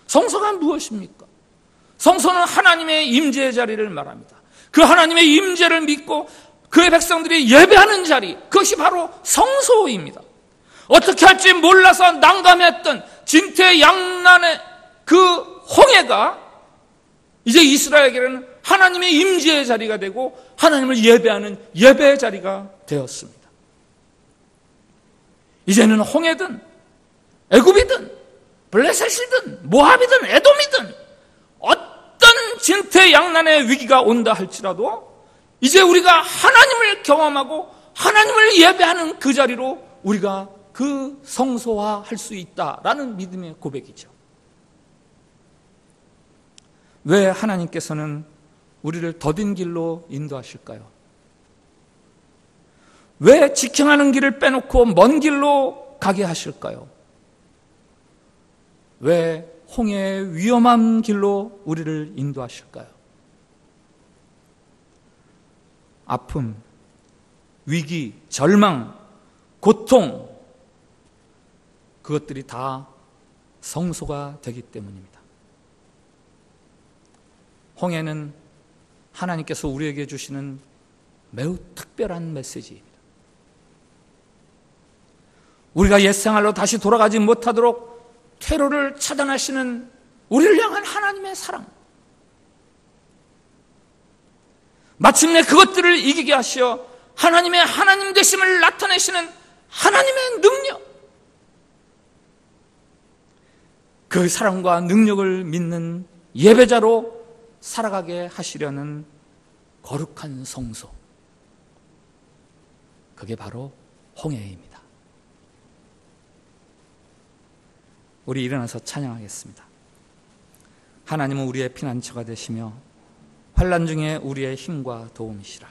성소가 무엇입니까? 성소는 하나님의 임재의 자리를 말합니다. 그 하나님의 임재를 믿고 그의 백성들이 예배하는 자리, 그것이 바로 성소입니다. 어떻게 할지 몰라서 난감했던 진퇴양난의 그 홍해가 이제 이스라엘에게는 하나님의 임재의 자리가 되고 하나님을 예배하는 예배의 자리가 되었습니다. 이제는 홍해든 애굽이든 블레셋이든 모압이든 에돔이든 어떤 진퇴양난의 위기가 온다 할지라도 이제 우리가 하나님을 경험하고 하나님을 예배하는 그 자리로 우리가 그 성소화할 수 있다라는 믿음의 고백이죠. 왜 하나님께서는 우리를 더딘 길로 인도하실까요? 왜 직행하는 길을 빼놓고 먼 길로 가게 하실까요? 왜 홍해의 위험한 길로 우리를 인도하실까요? 아픔, 위기, 절망, 고통, 그것들이 다 성소가 되기 때문입니다. 홍해는 하나님께서 우리에게 주시는 매우 특별한 메시지입니다. 우리가 옛생활로 다시 돌아가지 못하도록 퇴로를 차단하시는 우리를 향한 하나님의 사랑, 마침내 그것들을 이기게 하시어 하나님의 하나님 되심을 나타내시는 하나님의 능력, 그 사랑과 능력을 믿는 예배자로 살아가게 하시려는 거룩한 성소, 그게 바로 홍해입니다. 우리 일어나서 찬양하겠습니다. 하나님은 우리의 피난처가 되시며 환난 중에 우리의 힘과 도움이시라.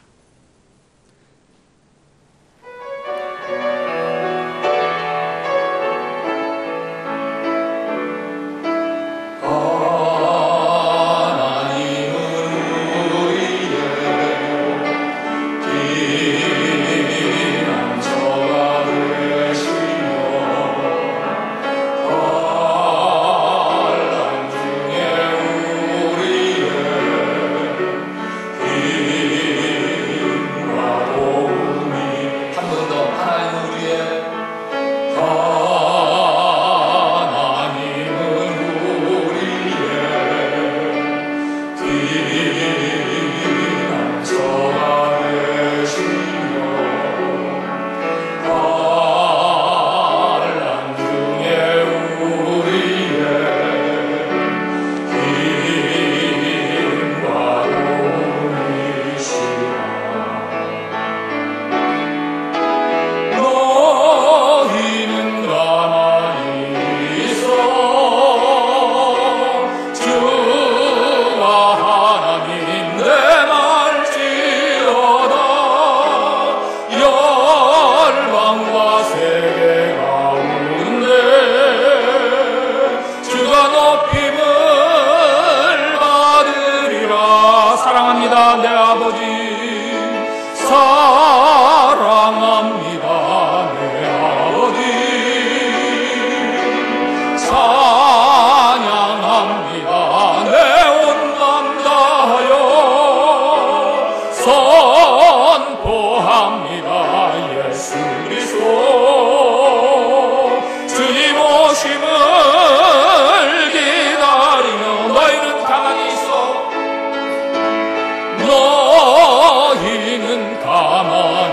너희는 가만히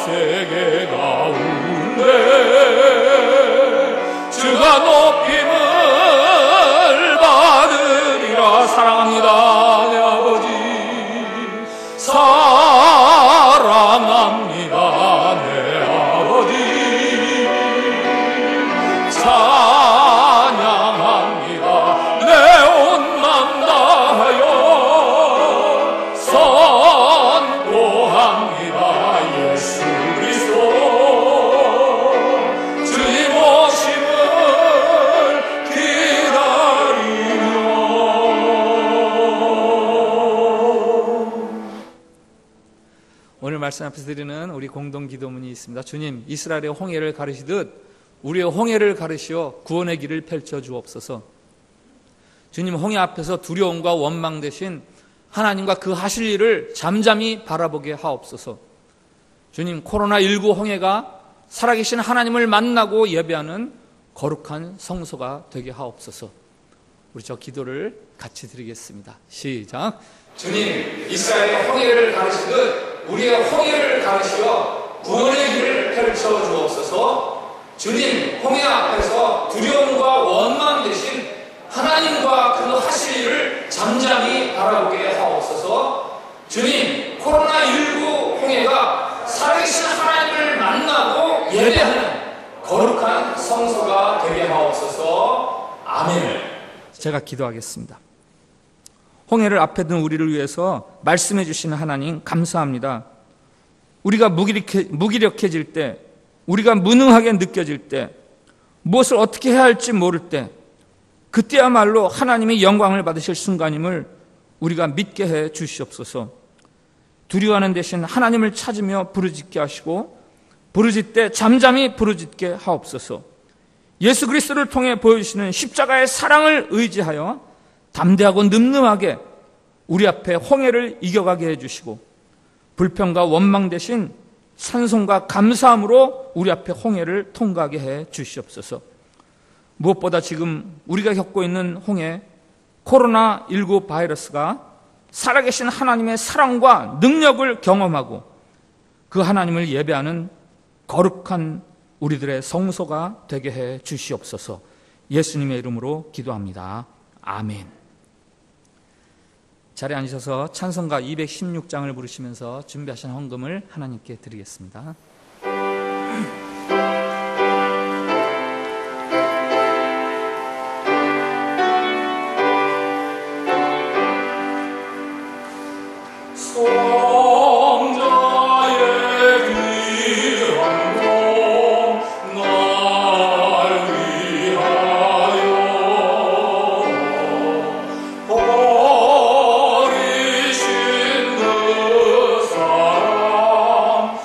세계 가운데 주가 높임을 받으리라. 사랑합니다 내 아버지, 사랑합니다 내 아버지, 찬양합니다 내 온 맘 다하여 선포합니다 예수 그리스도 주님 오심을 기다리며. 오늘 말씀 앞에서 드리는 우리 공동 기도문이 있습니다. 주님, 이스라엘의 홍해를 가르시듯 우리의 홍해를 가르시어 구원의 길을 펼쳐 주옵소서. 주님, 홍해 앞에서 두려움과 원망 대신 하나님과 그 하실 일을 잠잠히 바라보게 하옵소서. 주님, 코로나19 홍해가 살아계신 하나님을 만나고 예배하는 거룩한 성소가 되게 하옵소서. 우리 저 기도를 같이 드리겠습니다. 시작. 주님, 이스라엘의 홍해를 가르시듯 우리의 홍해를 가르시어 구원의 길을 펼쳐 주옵소서. 주님, 홍해 앞에서 두려움과 원망 대신 하나님과 그 하실 일을 잠잠히 바라보게 하옵소서. 주님, 코로나19 홍해가 살아계신 하나님을 만나고 예배하는 거룩한 성소가 되게 하옵소서. 아멘. 제가 기도하겠습니다. 홍해를 앞에 둔 우리를 위해서 말씀해 주시는 하나님 감사합니다. 우리가 무기력해질 때, 우리가 무능하게 느껴질 때, 무엇을 어떻게 해야 할지 모를 때, 그때야말로 하나님의 영광을 받으실 순간임을 우리가 믿게 해 주시옵소서. 두려워하는 대신 하나님을 찾으며 부르짖게 하시고 부르짖되 잠잠히 부르짖게 하옵소서. 예수 그리스도를 통해 보여주시는 십자가의 사랑을 의지하여 담대하고 늠름하게 우리 앞에 홍해를 이겨가게 해주시고 불평과 원망 대신 찬송과 감사함으로 우리 앞에 홍해를 통과하게 해 주시옵소서. 무엇보다 지금 우리가 겪고 있는 홍해, 코로나19 바이러스가 살아계신 하나님의 사랑과 능력을 경험하고 그 하나님을 예배하는 거룩한 우리들의 성소가 되게 해 주시옵소서. 예수님의 이름으로 기도합니다. 아멘. 자리에 앉으셔서 찬송가 216장을 부르시면서 준비하신 헌금을 하나님께 드리겠습니다. 버리신 그 사랑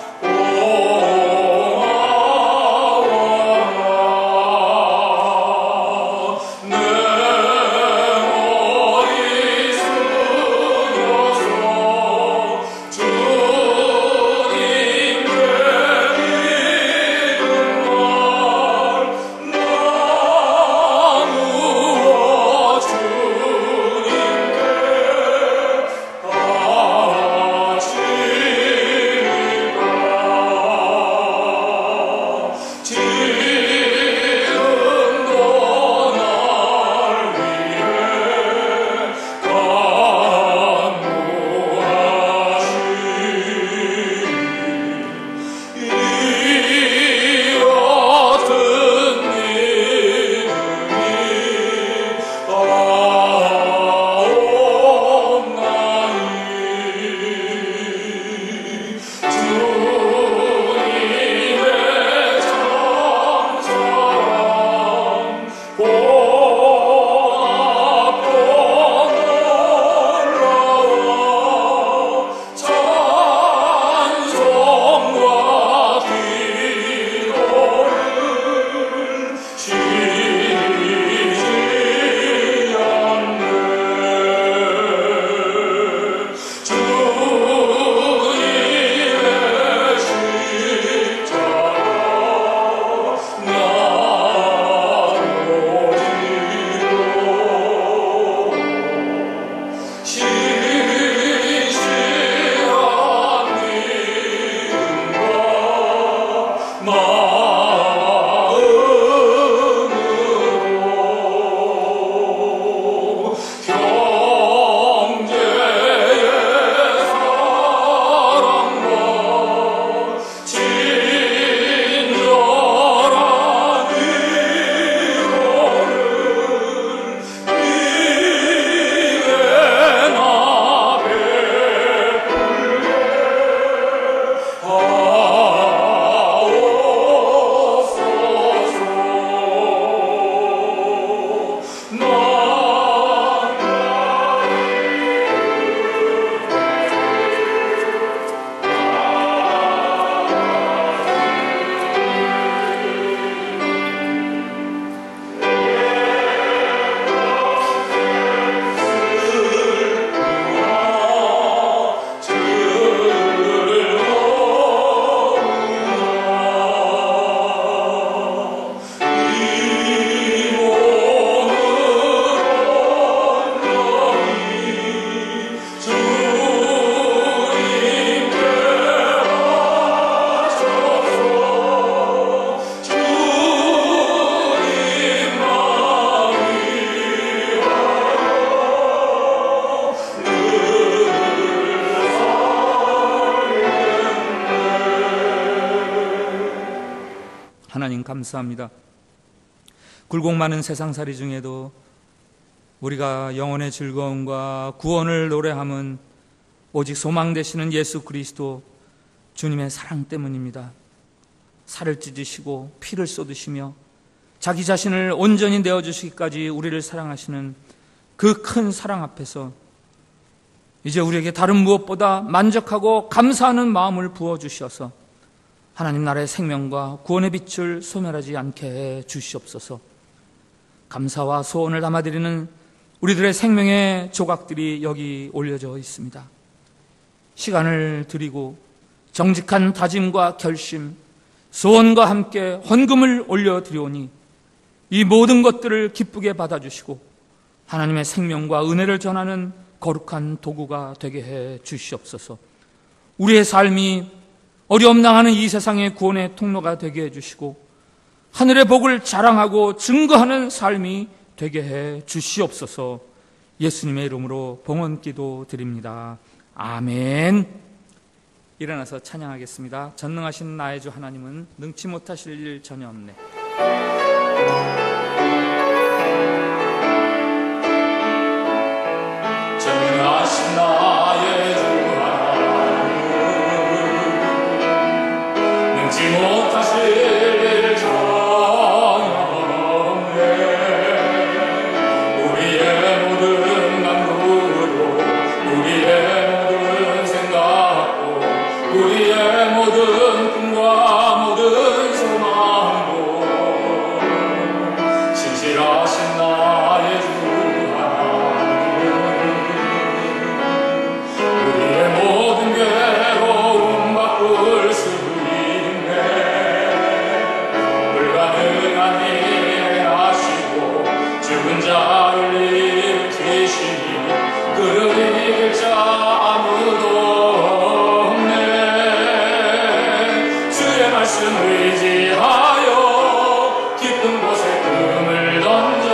하나님 감사합니다. 굴곡 많은 세상살이 중에도 우리가 영혼의 즐거움과 구원을 노래함은 오직 소망 되시는 예수 그리스도 주님의 사랑 때문입니다. 살을 찢으시고 피를 쏟으시며 자기 자신을 온전히 내어주시기까지 우리를 사랑하시는 그 큰 사랑 앞에서 이제 우리에게 다른 무엇보다 만족하고 감사하는 마음을 부어주셔서 하나님 나라의 생명과 구원의 빛을 소멸하지 않게 해 주시옵소서. 감사와 소원을 담아드리는 우리들의 생명의 조각들이 여기 올려져 있습니다. 시간을 드리고 정직한 다짐과 결심, 소원과 함께 헌금을 올려드리오니 이 모든 것들을 기쁘게 받아주시고 하나님의 생명과 은혜를 전하는 거룩한 도구가 되게 해 주시옵소서. 우리의 삶이 어려움 당하는 이 세상의 구원의 통로가 되게 해 주시고 하늘의 복을 자랑하고 증거하는 삶이 되게 해 주시옵소서. 예수님의 이름으로 봉헌기도 드립니다. 아멘. 일어나서 찬양하겠습니다. 전능하신 나의 주 하나님은 능치 못하실 일 전혀 없네. 전능하신 나의 주 하나님은 능치 못하실 일 전혀 없네. 우리의 모든 간구도 우리의 모든 생각도 우리의 모든 꿈과 모든 소망도 신실하신 나의 주 우리의 모든 괴로움 바꿀 수 있네. 불가능한 일 하시고 죽은 자를 일으키시니 그를 이길 자 아무도 없네. 주의 말씀 의지하여 깊은 곳에 금을 던져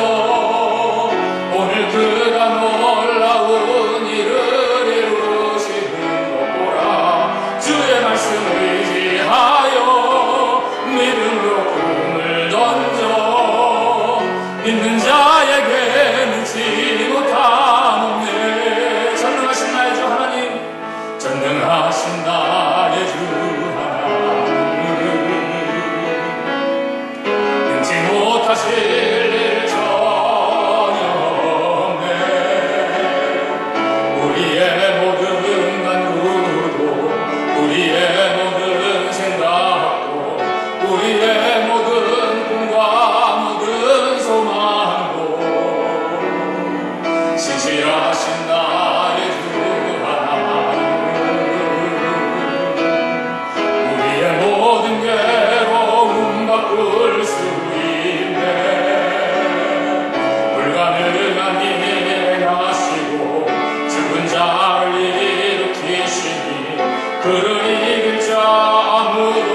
오늘 그가 놀라운 일을 이루시는 것 보라. 주의 말씀 의지하여 믿음으로 금을 던져 믿는 자에게 능치 못함 없네. 전능하신 나의 주 하나님, 전능하신 나의 주 하나님 능치 못하실 일 전혀 없네. 우리의 모든 간구도 우리의 모든 생각도 우리의 모든 꿈과 모든 소망도 신실하신 나의 주 하나님 우리의 모든 괴로움 바꿀 수 있네. 불가능한 일 하시고 죽은 자를 일으키시니 그를 이길 자 아무도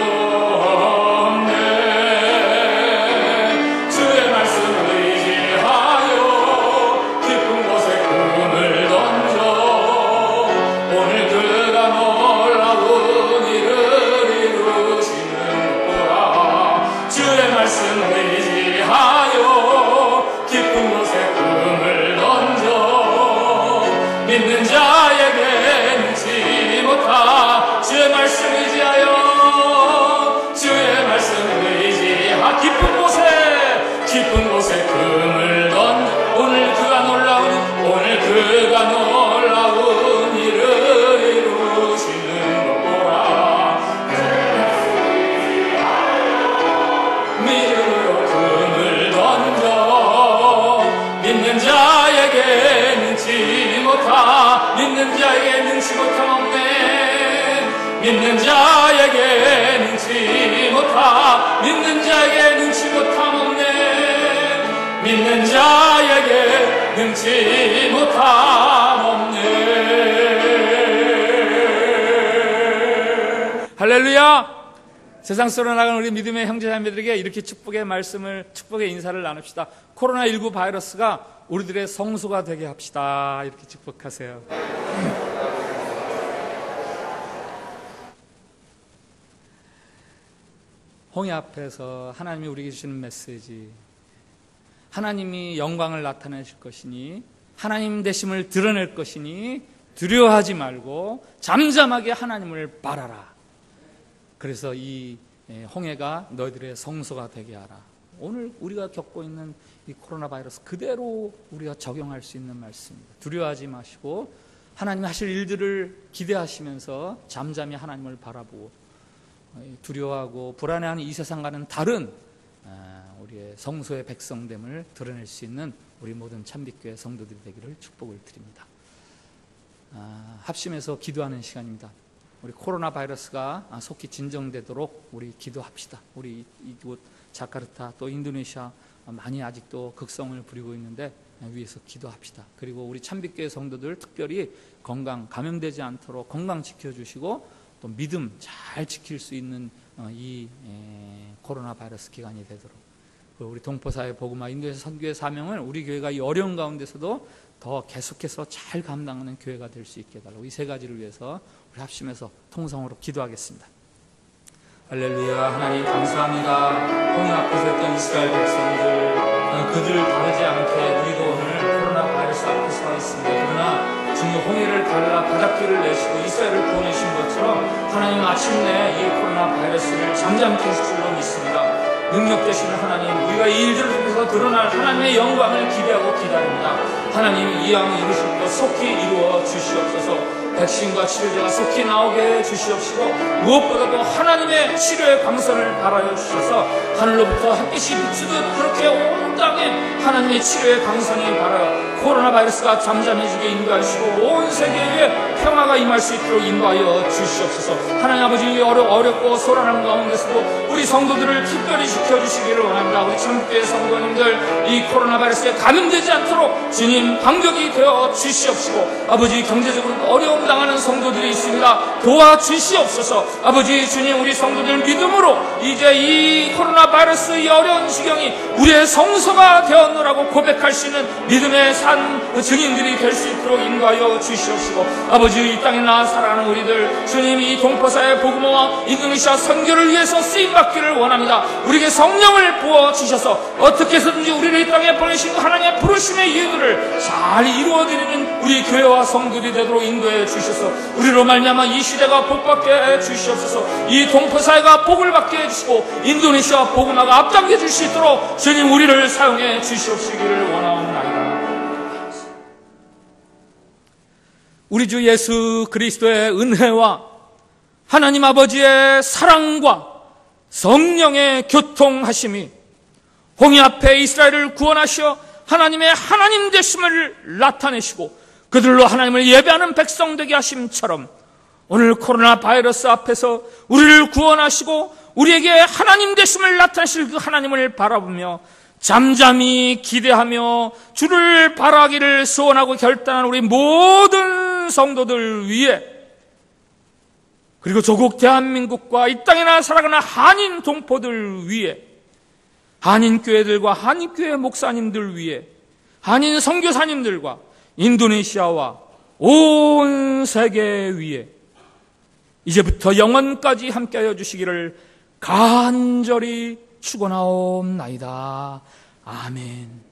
없네. 주의 말씀 의지하여 깊은 곳에 금을 던져 오늘 그가 놀라운 일을 이루시는 거라. 주의 말씀 의지하여 깊은 곳에 금을 던져 믿는 자에게 능치 못하. 주의 말씀 의지하여 주의 말씀 의지하 깊은 곳에 금을 던져 오늘 그가 놀라운 일을 이루시는 것 보라. 믿음으로 금을 던져 믿는 자에게 능치 못하. 믿는 자에게 능치 못함 없네. 믿는 자에게 능치 못하. 믿는 자에게 능치 못함 없네. 믿는 자에게 능치 못함 없네. 할렐루야! 세상 속으로 나가는 우리 믿음의 형제자매들에게 이렇게 축복의 인사를 나눕시다. 코로나19 바이러스가 우리들의 성소가 되게 합시다. 이렇게 축복하세요. 홍해 앞에서 하나님이 우리에게 주시는 메시지, 하나님이 영광을 나타내실 것이니 하나님 되심을 드러낼 것이니 두려워하지 말고 잠잠하게 하나님을 바라라. 그래서 이 홍해가 너희들의 성소가 되게 하라. 오늘 우리가 겪고 있는 이 코로나 바이러스 그대로 우리가 적용할 수 있는 말씀입니다. 두려워하지 마시고 하나님이 하실 일들을 기대하시면서 잠잠히 하나님을 바라보고 두려워하고 불안해하는 이 세상과는 다른 우리의 성소의 백성됨을 드러낼 수 있는 우리 모든 참빛교회 성도들이 되기를 축복을 드립니다. 합심해서 기도하는 시간입니다. 우리 코로나 바이러스가 속히 진정되도록 우리 기도합시다. 우리 이곳 자카르타 또 인도네시아 많이 아직도 극성을 부리고 있는데 위에서 기도합시다. 그리고 우리 참빛교회 성도들 특별히 건강 감염되지 않도록 건강 지켜주시고 또 믿음 잘 지킬 수 있는 이 코로나 바이러스 기간이 되도록, 우리 동포사회 복음화 인도에서 선교의 사명을 우리 교회가 이 어려운 가운데서도 더 계속해서 잘 감당하는 교회가 될 수 있게 해달라고 이 세 가지를 위해서 우리 합심해서 통성으로 기도하겠습니다. 할렐루야. 하나님 감사합니다. 홍해 앞에서 했던 이스라엘 백성들 그들 다르지 않게 우리도 오늘 코로나 바이러스 앞에 서 있습니다. 그러나 주님 홍해를 갈라 바닷길을 내시고 이스라엘을 구원하신 것처럼 하나님 마침내 이 코로나 바이러스를 잠잠케 하실 줄로 믿습니다. 능력 되시는 하나님, 우리가 이 일들을 통해서 드러날 하나님의 영광을 기대하고 기다립니다. 하나님 이 양 이루실 것 속히 이루어 주시옵소서. 백신과 치료제가 속히 나오게 해 주시옵시고 무엇보다도 하나님의 치료의 광선을 발하여 주셔서 하늘로부터 햇빛이 비추듯 그렇게 온 땅에 하나님의 치료의 광선이 발하여 코로나 바이러스가 잠잠해지게 인도하시고 온 세계에 평화가 임할 수 있도록 인도하여 주시옵소서. 하나님 아버지 어렵고 소란한 가운데서도 우리 성도들을 특별히 지켜주시기를 원합니다. 우리 참교회 성도님들 이 코로나 바이러스에 감염되지 않도록 주님 방벽이 되어 주시옵시고 아버지 경제적으로 어려움 당하는 성도들이 있습니다. 도와주시옵소서. 아버지 주님 우리 성도들 믿음으로 이제 이 코로나 바이러스 이 어려운 지경이 우리의 성소가 되었노라고 고백할 수 있는 믿음의 산 증인들이 될 수 있도록 인도하여 주시옵시고 아버지 이 땅에 나와 살아가는 우리들 주님 이 동포사의 복음화와 인도네시아 선교를 위해서 쓰임받기를 원합니다. 우리에게 성령을 부어주셔서 어떻게 해서든지 우리를 이 땅에 보내신 하나님의 부르심의 이유들을 잘 이루어드리는 우리 교회와 성도들이 되도록 인도해 주셔서 우리로 말미암아 이 시대가 복받게 해 주시옵소서. 이 동포사회가 복을 받게 해주시고 인도네시아 복음화가 앞당겨 줄 수 있도록 주님 우리를 사용해 주시옵시기를 원하옵나이다. 우리 주 예수 그리스도의 은혜와 하나님 아버지의 사랑과 성령의 교통하심이 홍해 앞에 이스라엘을 구원하시어 하나님의 하나님 되심을 나타내시고 그들로 하나님을 예배하는 백성 되게 하심처럼 오늘 코로나 바이러스 앞에서 우리를 구원하시고 우리에게 하나님 되심을 나타내실 그 하나님을 바라보며 잠잠히 기대하며 주를 바라기를 소원하고 결단한 우리 모든 성도들 위해 그리고 조국 대한민국과 이 땅에나 살아가는 한인 동포들 위해 한인교회들과 한인교회 목사님들 위해 한인 선교사님들과 인도네시아와 온 세계 위에 이제부터 영원까지 함께하여 주시기를 간절히 축원하옵나이다. 아멘.